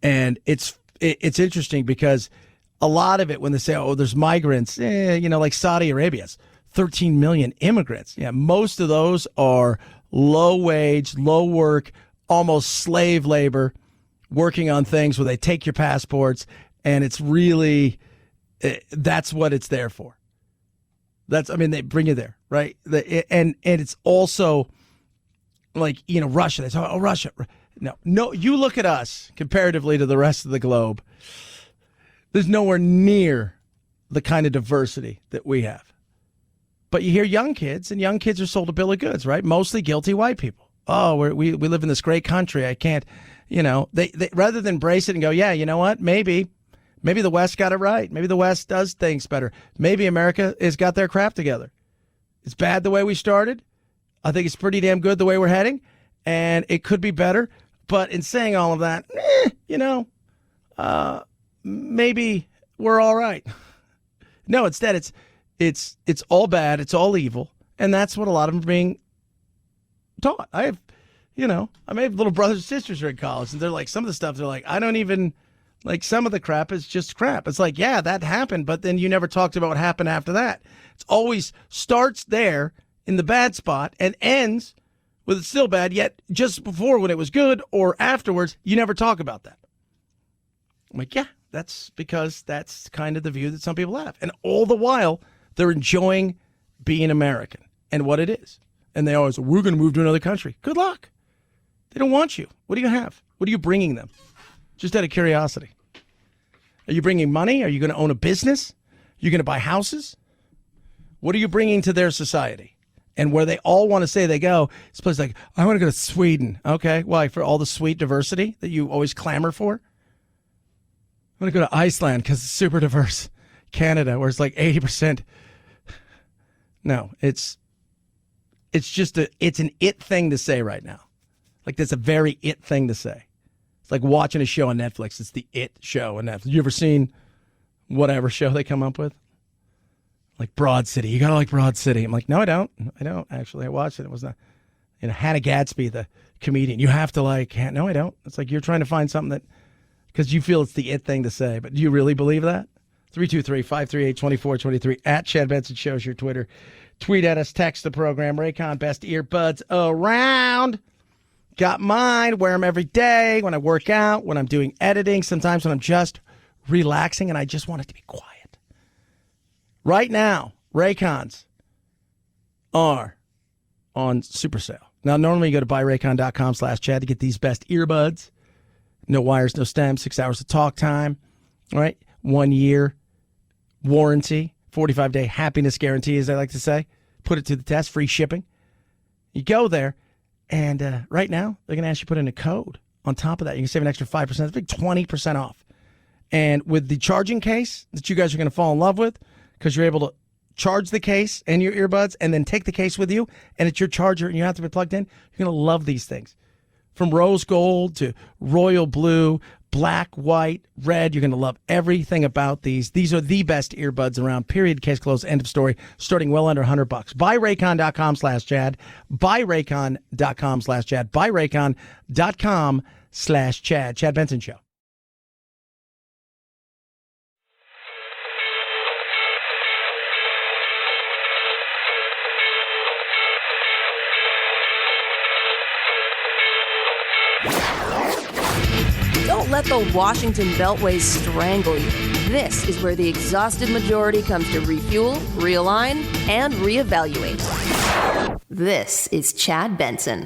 And it's interesting because a lot of it, when they say, there's migrants, like Saudi Arabia's 13 million immigrants. Yeah, most of those are low wage, low work, almost slave labor, working on things where they take your passports. And it's really, that's what it's there for. They bring you there, right? And it's also Russia. They say, Russia. No, you look at us comparatively to the rest of the globe. There's nowhere near the kind of diversity that we have. But you hear young kids, and young kids are sold a bill of goods, right? Mostly guilty white people. oh, we live in this great country. I can't, they rather than embrace it and go, yeah, you know what? Maybe the West got it right. Maybe the West does things better. Maybe America has got their crap together. It's bad the way we started. I think it's pretty damn good the way we're heading, and it could be better. But in saying all of that, maybe we're all right. No, instead it's all bad. It's all evil. And that's what a lot of them are being taught. I have little brothers and sisters who are in college, and they're like, some of the stuff, they're like, I don't even, like, some of the crap is just crap. It's like, yeah, that happened, but then you never talked about what happened after that. It's always starts there in the bad spot and ends with it's still bad, yet just before when it was good or afterwards, you never talk about that. I'm like, yeah, that's because that's kind of the view that some people have. And all the while, they're enjoying being American and what it is. And they always, we're going to move to another country. Good luck. They don't want you. What do you have? What are you bringing them? Just out of curiosity. Are you bringing money? Are you going to own a business? Are you going to buy houses? What are you bringing to their society? And where they all want to say they go, it's places like, I want to go to Sweden. Okay, why? For all the sweet diversity that you always clamor for? I want to go to Iceland because it's super diverse. Canada, where it's like 80%. No, it's just it's an it thing to say right now. Like, that's a very it thing to say. It's like watching a show on Netflix. It's the it show on Netflix. You ever seen whatever show they come up with? Like Broad City. You got to like Broad City. I'm like, no, I don't. I don't, actually. I watched it. It was not, Hannah Gadsby, the comedian. You have to like, no, I don't. It's like you're trying to find something that, because you feel it's the it thing to say. But do you really believe that? 323-538-2423 at Chad Benson Show's your Twitter. Tweet at us, text the program. Raycon, best earbuds around. Got mine. Wear them every day when I work out, when I'm doing editing, sometimes when I'm just relaxing and I just want it to be quiet. Right now, Raycons are on super sale. Now, normally you go to buyraycon.com/Chad to get these best earbuds. No wires, no stems, 6 hours of talk time. All right. 1 year warranty, 45-day happiness guarantee, as I like to say. Put it to the test, free shipping. You go there, and right now, they're going to ask you to put in a code. On top of that, you can save an extra 5%. That's like 20% off. And with the charging case that you guys are going to fall in love with, because you're able to charge the case and your earbuds and then take the case with you, and it's your charger and you have to be plugged in, you're going to love these things. From rose gold to royal blue, black, white, red, you're going to love everything about these. These are the best earbuds around, period, case closed, end of story, starting well under $100. Buyraycon.com/Chad. Buyraycon.com/Chad. Buyraycon.com/Chad. Chad Benson Show. Don't let the Washington Beltway strangle you. This is where the exhausted majority comes to refuel, realign, and reevaluate. This is Chad Benson.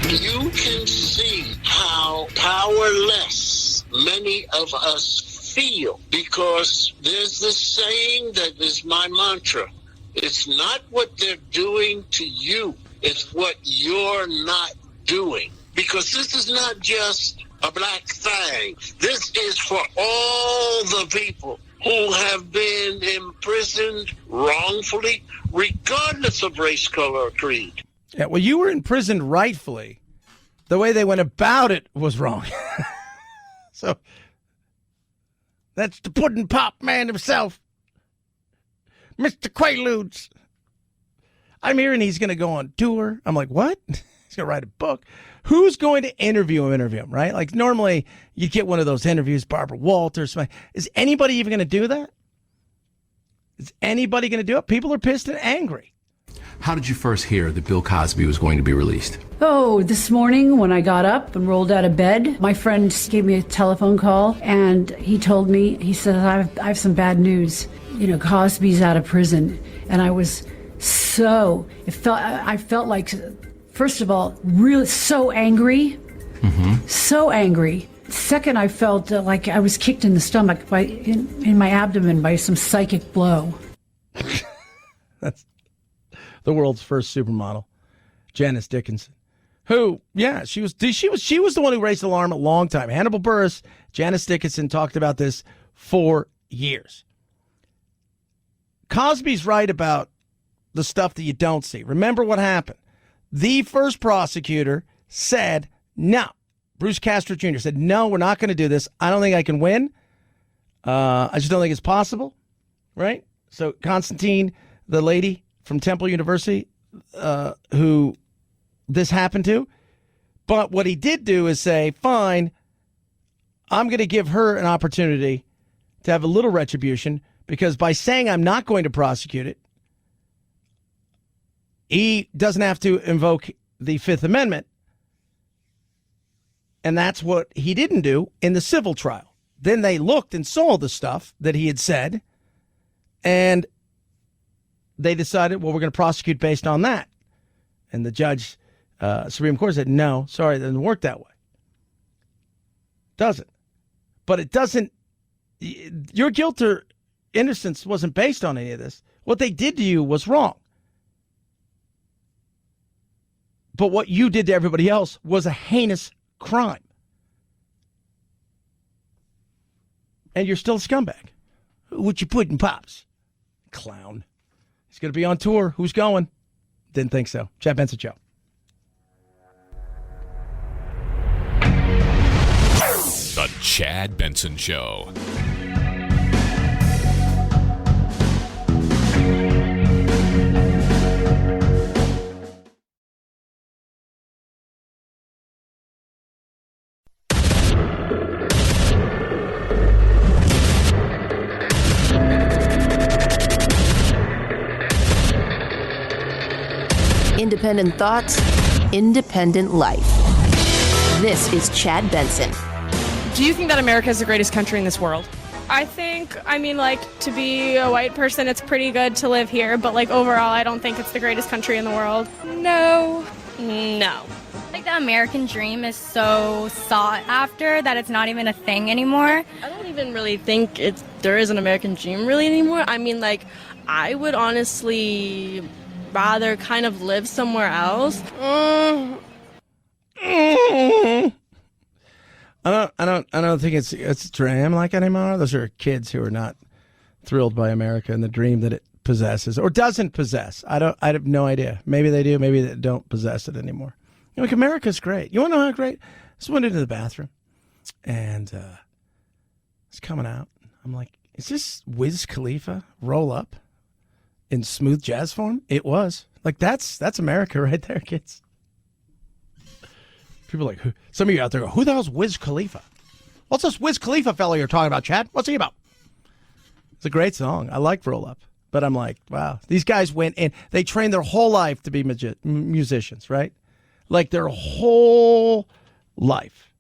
You can see how powerless many of us feel, because there's this saying that is my mantra. It's not what they're doing to you, it's what you're not doing. Because this is not just a black thing. This is for all the people who have been imprisoned wrongfully, regardless of race, color, or creed. Yeah, well, you were imprisoned rightfully. The way they went about it was wrong. So that's the pudding pop man himself, Mr. Quaaludes. I'm hearing he's going to go on tour. I'm like, what? He's going to write a book. Who's going to interview him, right? Like, normally you get one of those interviews, Barbara Walters. Is anybody even going to do that? Is anybody going to do it? People are pissed and angry. How did you first hear that Bill Cosby was going to be released? Oh, this morning when I got up and rolled out of bed, my friend gave me a telephone call, and he told me, he said, I have some bad news. Cosby's out of prison. And I was I felt like, first of all, really so angry, so angry. Second, I felt like I was kicked in the stomach in my abdomen by some psychic blow. That's the world's first supermodel, Janice Dickinson, who, yeah, she was the one who raised the alarm a long time. Hannibal Buress, Janice Dickinson talked about this for years. Cosby's right about the stuff that you don't see. Remember what happened. The first prosecutor said, no. Bruce Castro Jr. said, no, we're not going to do this. I don't think I can win. I just don't think it's possible. Right? So Constantine, the lady from Temple University, who this happened to. But what he did do is say, fine, I'm going to give her an opportunity to have a little retribution, because by saying I'm not going to prosecute it, he doesn't have to invoke the Fifth Amendment. And that's what he didn't do in the civil trial. Then they looked and saw the stuff that he had said, and they decided, well, we're going to prosecute based on that. And the judge, Supreme Court, said, no, sorry, it doesn't work that way. Doesn't. But it doesn't, your guilt or innocence wasn't based on any of this. What they did to you was wrong. But what you did to everybody else was a heinous crime. And you're still a scumbag. What you put in Pops? Clown. He's going to be on tour. Who's going? Didn't think so. Chad Benson Show. The Chad Benson Show. Independent thoughts, independent life. This is Chad Benson. Do you think that America is the greatest country in this world? I think, to be a white person, it's pretty good to live here, but, overall, I don't think it's the greatest country in the world. No. The American dream is so sought after that it's not even a thing anymore. I don't even really think there is an American dream really anymore. I would honestly rather kind of live somewhere else. I don't think it's a dream like anymore. Those are kids who are not thrilled by America and the dream that it possesses or doesn't possess. I have no idea. Maybe they do. Maybe they don't possess it anymore. America's great. You want to know how great? I just went into the bathroom and it's coming out. I'm like, is this Wiz Khalifa roll up in smooth jazz form? It was. That's America right there, kids. People are like, some of you out there go, who the hell's Wiz Khalifa? What's this Wiz Khalifa fellow you're talking about, Chad? What's he about? It's a great song. I like Roll Up. But I'm like, wow, these guys went in. They trained their whole life to be musicians, right? Their whole life.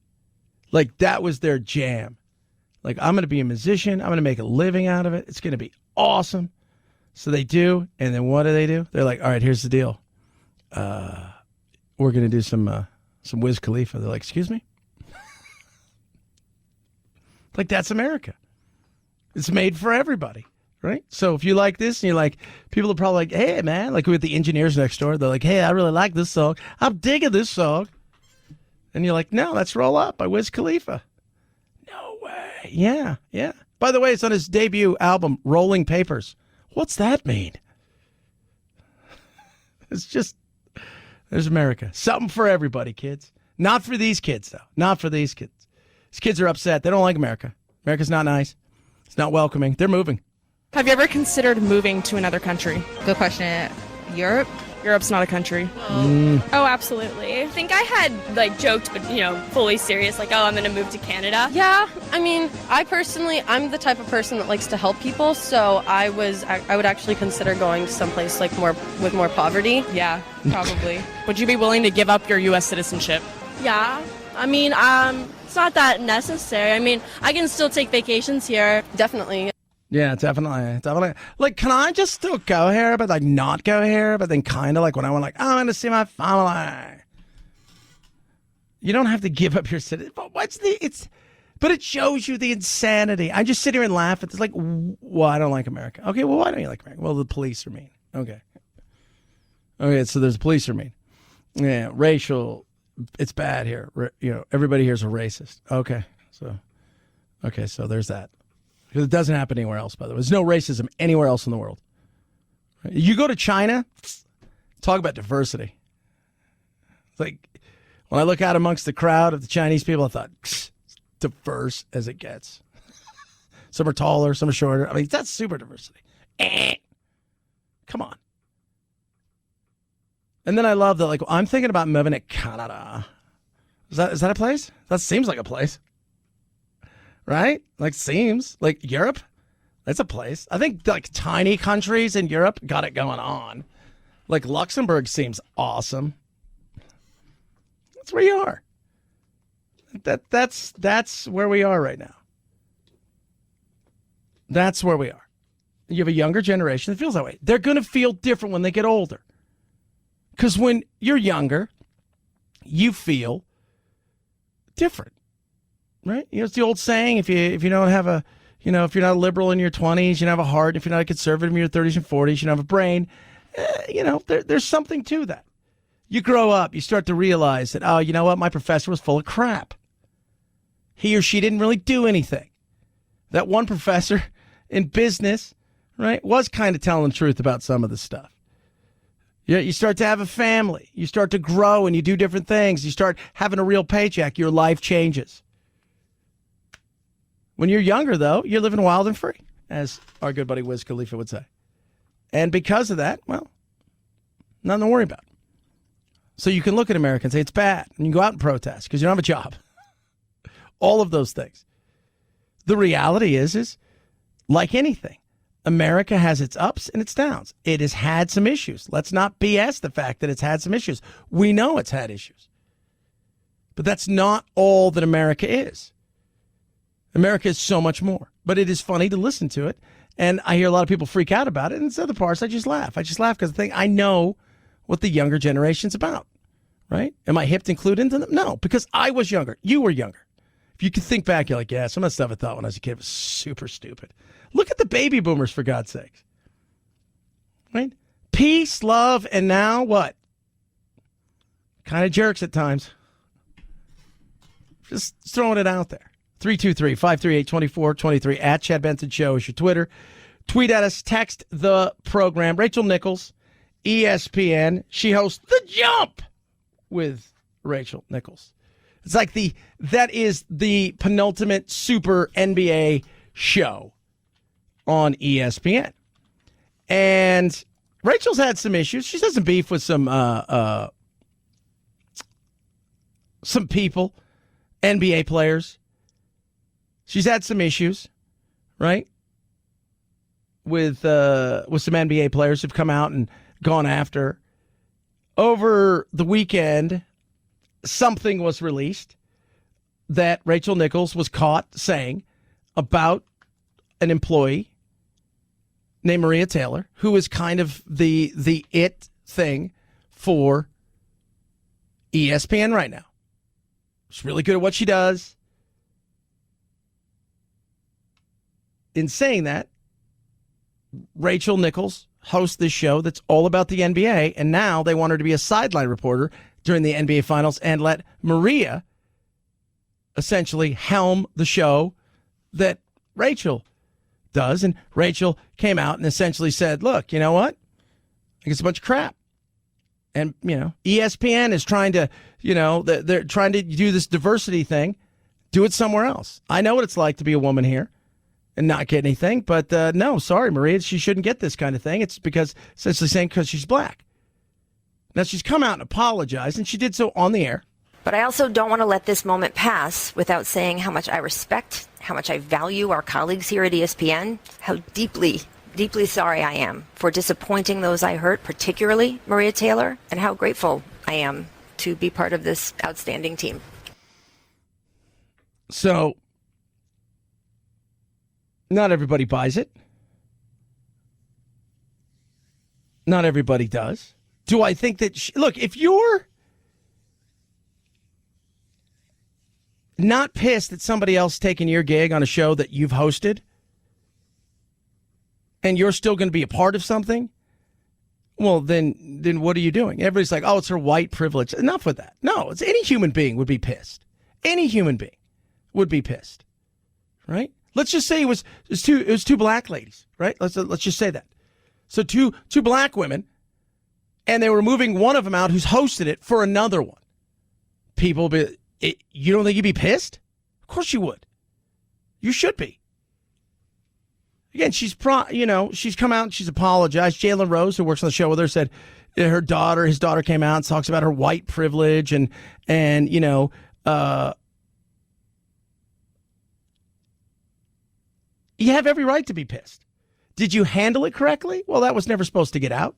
That was their jam. I'm going to be a musician. I'm going to make a living out of it. It's going to be awesome. So they do. And then what do? They're like, all right, here's the deal. We're going to do some Wiz Khalifa. They're like, excuse me? That's America. It's made for everybody, right? So if you like this and you're like, people are probably like, hey, man, with the engineers next door, they're like, hey, I really like this song. I'm digging this song. And you're like, no, let's Roll Up by Wiz Khalifa. No way. Yeah. By the way, it's on his debut album, Rolling Papers. What's that mean? It's just, there's America. Something for everybody, kids. Not for these kids, though. Not for these kids. These kids are upset. They don't like America. America's not nice. It's not welcoming. They're moving. Have you ever considered moving to another country? Good question. Europe? Europe's not a country. Oh, absolutely. I think I had joked, but fully serious, I'm going to move to Canada. Yeah, I'm the type of person that likes to help people, so I would actually consider going to someplace with more poverty. Yeah, probably. Would you be willing to give up your U.S. citizenship? Yeah, it's not that necessary. I can still take vacations here. Definitely. Yeah, definitely. Can I just still go here, but not go here, but then kind of when I want, I'm going to see my family. You don't have to give up your citizen. But but it shows you the insanity. I just sit here and laugh at this. Well, I don't like America. Okay, well, why don't you like America? Well, the police are mean. Okay, so there's police are mean. Yeah, racial it's bad here. Everybody here is a racist. Okay, so there's that. Because it doesn't happen anywhere else, by the way. There's no racism anywhere else in the world. You go to China, talk about diversity. It's like, when I look out amongst the crowd of the Chinese people, I thought, diverse as it gets. Some are taller, some are shorter. I mean, that's super diversity. Come on. And then I love that, like, I'm thinking about moving to Canada. Is that a place? That seems like a place. Right? Like, seems. Like, Europe? That's a place. I think, like, tiny countries in Europe got it going on. Like, Luxembourg seems awesome. That's where you are. That's where we are right now. That's where we are. You have a younger generation that feels that way. They're going to feel different when they get older. Because when you're younger, you feel different, right? It's the old saying: if you don't have a, if you're not a liberal in your 20s, you don't have a heart. If you're not a conservative in your 30s and 40s, you don't have a brain. There's something to that. You grow up, you start to realize that, oh, you know what? My professor was full of crap. He or she didn't really do anything. That one professor in business, right, was kind of telling the truth about some of the stuff. Yeah, you start to have a family. You start to grow and you do different things. You start having a real paycheck. Your life changes. When you're younger, though, you're living wild and free, as our good buddy Wiz Khalifa would say. And because of that, well, nothing to worry about. So you can look at America and say it's bad. And you can go out and protest because you don't have a job. All of those things. The reality is like anything, America has its ups and its downs. It has had some issues. Let's not BS the fact that it's had some issues. We know it's had issues. But that's not all that America is. America is so much more. But it is funny to listen to it. And I hear a lot of people freak out about it. And other parts, I just laugh. I just laugh because I know what the younger generation's about. Right? Am I hip and clued into them? No, because I was younger. You were younger. If you could think back, you're like, yeah, some of the stuff I thought when I was a kid was super stupid. Look at the baby boomers, for God's sakes. Right? Peace, love, and now what? Kind of jerks at times. Just throwing it out there. 323-538-2423 at Chad Benson Show is your Twitter. Tweet at us, text the program. Rachel Nichols, ESPN. She hosts The Jump with Rachel Nichols. It's like that is the penultimate super NBA show on ESPN. And Rachel's had some issues. She's had some beef with some people, NBA players. She's had some issues, right? With some NBA players who've come out and gone after her. Over the weekend, something was released that Rachel Nichols was caught saying about an employee named Maria Taylor, who is kind of the it thing for ESPN right now. She's really good at what she does. In saying that, Rachel Nichols hosts this show that's all about the NBA, and now they want her to be a sideline reporter during the NBA Finals and let Maria essentially helm the show that Rachel does. And Rachel came out and essentially said, look, you know what? I think it's a bunch of crap. And, ESPN is trying to, they're trying to do this diversity thing. Do it somewhere else. I know what it's like to be a woman here and not get anything. But no, sorry, Maria, she shouldn't get this kind of thing. It's because, essentially saying because she's black. Now, she's come out and apologized, and she did so on the air. But I also don't want to let this moment pass without saying how much I respect, how much I value our colleagues here at ESPN, how deeply, deeply sorry I am for disappointing those I hurt, particularly Maria Taylor, and how grateful I am to be part of this outstanding team. So, not everybody buys it. Not everybody does. Do I think that, look, if you're not pissed that somebody else taking your gig on a show that you've hosted and you're still going to be a part of something, Well, then what are you doing? Everybody's like, oh, it's her white privilege. Enough with that. No, it's any human being would be pissed. Any human being would be pissed, right? Let's just say it was two black ladies, right? Let's just say that. So two black women, and they were moving one of them out who's hosted it for another one. People you don't think you'd be pissed? Of course you would. You should be. Again, she's come out and she's apologized. Jalen Rose, who works on the show with her, said his daughter came out and talks about her white privilege and you have every right to be pissed. Did you handle it correctly? Well, that was never supposed to get out.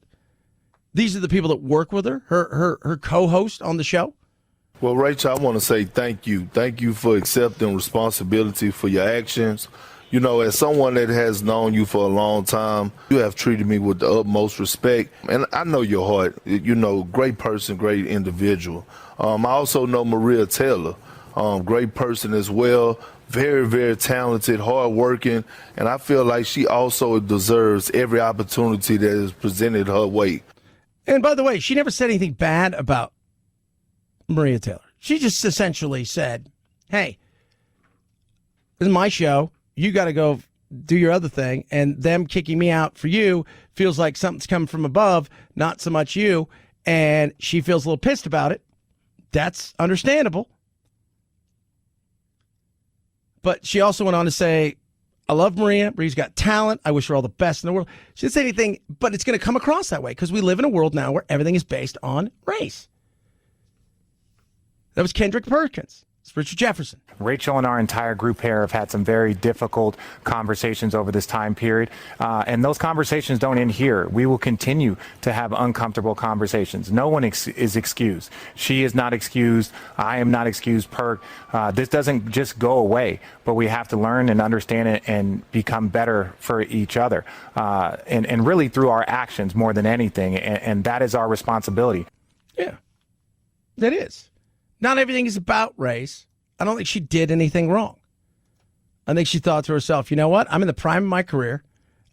These are the people that work with her co-host on the show. Well, Rachel, I want to say thank you. Thank you for accepting responsibility for your actions. You know, as someone that has known you for a long time, you have treated me with the utmost respect. And I know your heart. You know, great person, great individual. I also know Maria Taylor, great person as well. Very, very talented, hardworking. And I feel like she also deserves every opportunity that is presented her way. And by the way, she never said anything bad about Maria Taylor. She just essentially said, hey, this is my show. You got to go do your other thing. And them kicking me out for you feels like something's coming from above, not so much you. And she feels a little pissed about it. That's understandable. But she also went on to say, I love Maria. Maria's got talent. I wish her all the best in the world. She didn't say anything, but it's going to come across that way because we live in a world now where everything is based on race. That was Kendrick Perkins. It's Richard Jefferson. Rachel and our entire group here have had some very difficult conversations over this time period. And those conversations don't end here. We will continue to have uncomfortable conversations. No one is excused. She is not excused. I am not excused. Perk. This doesn't just go away, but we have to learn and understand it and become better for each other. And really through our actions more than anything. And that is our responsibility. Yeah, that is. Not everything is about race. I don't think she did anything wrong. I think she thought to herself, you know what? I'm in the prime of my career.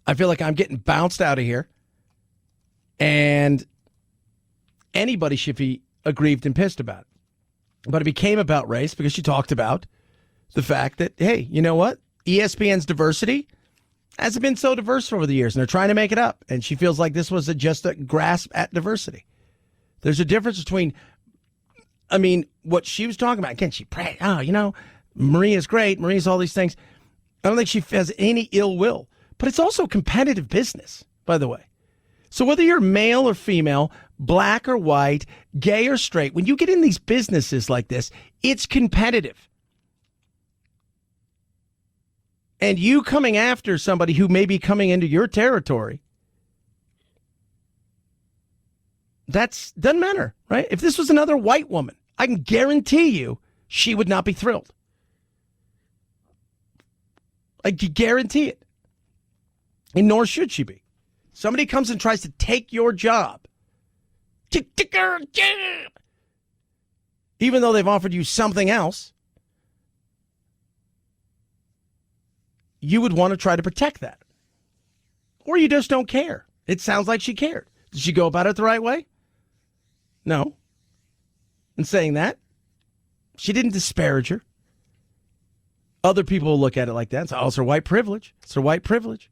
I feel like I'm getting bounced out of here. And anybody should be aggrieved and pissed about it. But it became about race because she talked about the fact that, hey, you know what? ESPN's diversity hasn't been so diverse over the years, and they're trying to make it up. And she feels like this was just a grasp at diversity. There's a difference between what she was talking about, again, Maria's great, Maria's all these things. I don't think she has any ill will, but it's also competitive business, by the way. So whether you're male or female, black or white, gay or straight, when you get in these businesses like this, it's competitive. And you coming after somebody who may be coming into your territory, doesn't matter, right? If this was another white woman, I can guarantee you she would not be thrilled. I can guarantee it. And nor should she be. Somebody comes and tries to take your job. Even though they've offered you something else, you would want to try to protect that. Or you just don't care. It sounds like she cared. Did she go about it the right way? No. In saying that, she didn't disparage her. Other people will look at it like that and say, oh, it's her white privilege. It's her white privilege.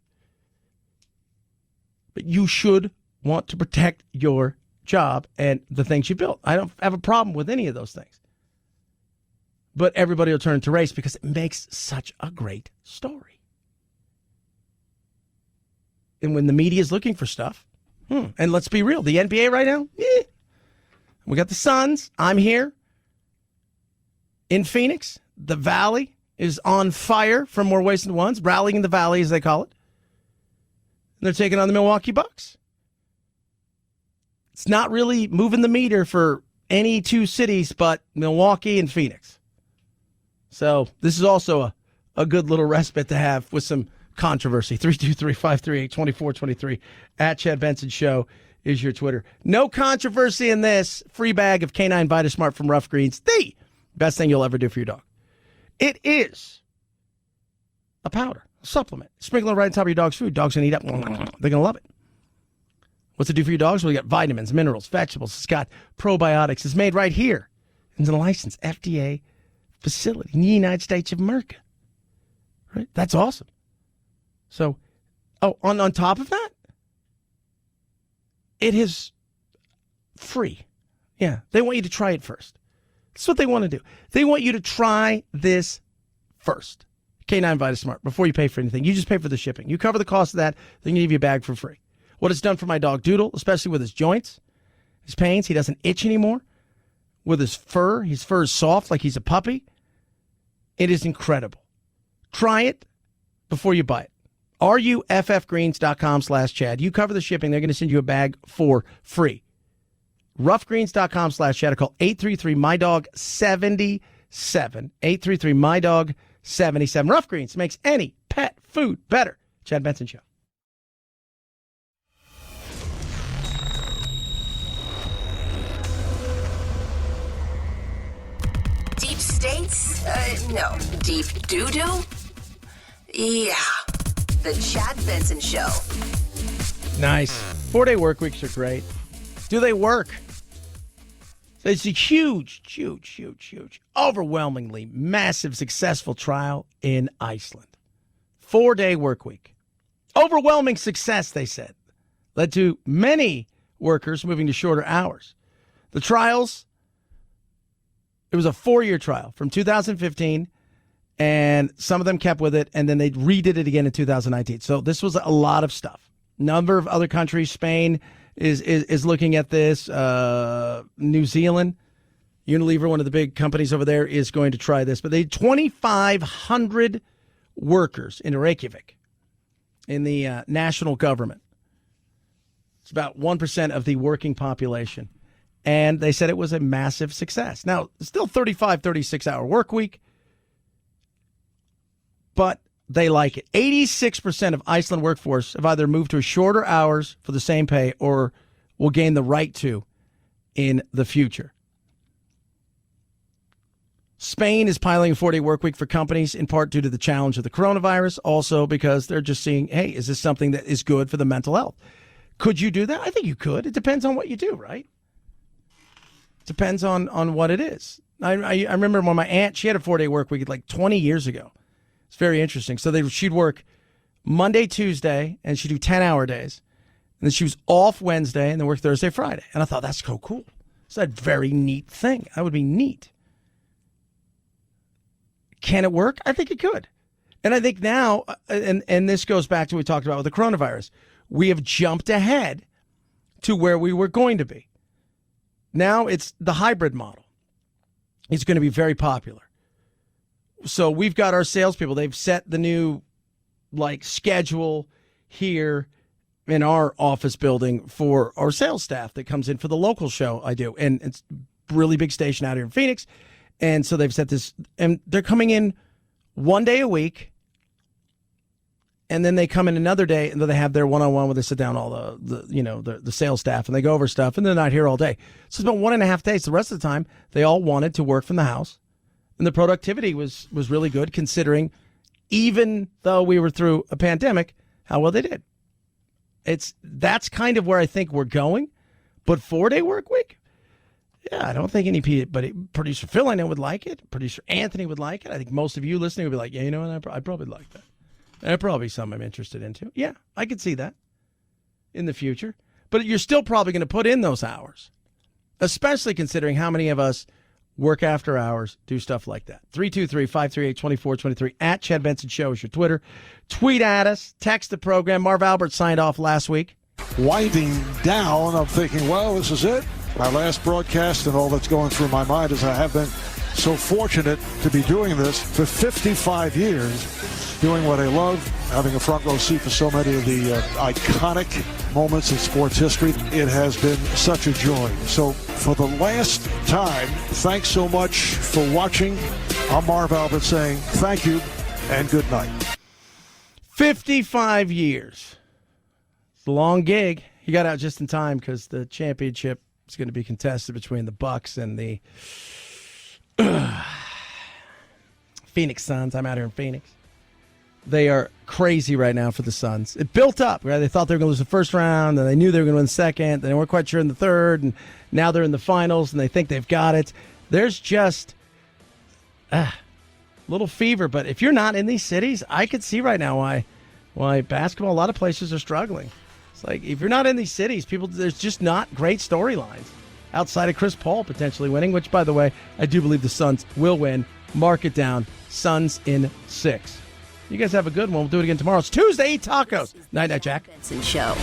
But you should want to protect your job and the things you built. I don't have a problem with any of those things. But everybody will turn to race because it makes such a great story. And when the media is looking for stuff, and let's be real, the NBA right now, we got the Suns. I'm here in Phoenix. The Valley is on fire for more ways than once, rallying the Valley, as they call it. And they're taking on the Milwaukee Bucks. It's not really moving the meter for any two cities but Milwaukee and Phoenix. So this is also a good little respite to have with some controversy. 323-538-2423 at Chad Benson Show is your Twitter. No controversy in this. Free bag of Canine Vitasmart from Rough Greens. The best thing you'll ever do for your dog. It is a powder, a supplement. Sprinkle it right on top of your dog's food. Dogs going to eat up. They're going to love it. What's it do for your dogs? Well, you got vitamins, minerals, vegetables. It's got probiotics. It's made right here. It's a licensed FDA facility in the United States of America. Right? That's awesome. So, on top of that, it is free. Yeah, they want you to try it first. That's what they want to do. They want you to try this first. K9 VitaSmart, before you pay for anything. You just pay for the shipping. You cover the cost of that, then you give you a bag for free. What it's done for my dog Doodle, especially with his joints, his pains, he doesn't itch anymore. With his fur is soft like he's a puppy. It is incredible. Try it before you buy it. RUFFgreens.com/Chad. You cover the shipping. They're going to send you a bag for free. Roughgreens.com/Chad. Call 833-MY-DOG-77. 833-MY-DOG-77. Rough Greens makes any pet food better. Chad Benson Show. Deep states? No. Deep doo-doo? Yeah. The Chad Benson Show. Nice. 4-day work weeks are great. Do they work? It's a huge, overwhelmingly massive, successful trial in Iceland. 4-day work week. Overwhelming success, they said. Led to many workers moving to shorter hours. The trials, it was a 4-year trial from 2015, and some of them kept with it, and then they redid it again in 2019. So this was a lot of stuff. Number of other countries, Spain is looking at this. New Zealand, Unilever, one of the big companies over there, is going to try this. But they had 2,500 workers in Reykjavik in the national government. It's about 1% of the working population. And they said it was a massive success. Now, still 35, 36-hour work week, but they like it. 86% of Iceland workforce have either moved to shorter hours for the same pay or will gain the right to in the future. Spain is piloting a 4-day work week for companies, in part due to the challenge of the coronavirus, also because they're just seeing, hey, is this something that is good for the mental health? Could you do that? I think you could. It depends on what you do, right? It depends on what it is. I remember when my aunt, she had a 4-day work week like 20 years ago. It's very interesting. So she'd work Monday, Tuesday, and she'd do 10-hour days. And then she was off Wednesday and then work Thursday, Friday. And I thought, that's so cool. It's a very neat thing. That would be neat. Can it work? I think it could. And I think now, and this goes back to what we talked about with the coronavirus, we have jumped ahead to where we were going to be. Now it's the hybrid model. It's going to be very popular. So we've got our salespeople. They've set the new schedule here in our office building for our sales staff that comes in for the local show I do. And it's a really big station out here in Phoenix. And so they've set this, and they're coming in one day a week. And then they come in another day, and then they have their one-on-one where they sit down all the sales staff, and they go over stuff, and they're not here all day. So it's been 1.5 days. The rest of the time, they all wanted to work from the house. And the productivity was really good, considering even though we were through a pandemic, how well they did. That's kind of where I think we're going. But 4-day work week? Yeah, I don't think anybody, producer Phil I know would like it. Producer Anthony would like it. I think most of you listening would be like, yeah, you know what, I'd probably like that. That'd probably be something I'm interested into. Yeah, I could see that in the future. But you're still probably going to put in those hours, especially considering how many of us work after hours, do stuff like that. 323-538-2423. At Chad Benson Show is your Twitter. Tweet at us. Text the program. Marv Albert signed off last week. Winding down, I'm thinking, well, this is it. My last broadcast, and all that's going through my mind is I have been so fortunate to be doing this for 55 years, doing what I love, having a front row seat for so many of the iconic moments in sports history. It has been such a joy. So for the last time, thanks so much for watching. I'm Marv Albert saying thank you and good night. 55 years. It's a long gig. He got out just in time because the championship is going to be contested between the Bucks and the Phoenix Suns. I'm out here in Phoenix. They are crazy right now for the Suns. It built up, right? They thought they were going to lose the first round, and they knew they were going to win the second, and they weren't quite sure in the third, and now they're in the finals, and they think they've got it. There's just little fever, but if you're not in these cities, I could see right now why basketball, a lot of places are struggling. It's like, if you're not in these cities, there's just not great storylines outside of Chris Paul potentially winning, which, by the way, I do believe the Suns will win. Mark it down. Suns in 6. You guys have a good one. We'll do it again tomorrow. It's Tuesday. Eat tacos. Night, Jack. Benson Show.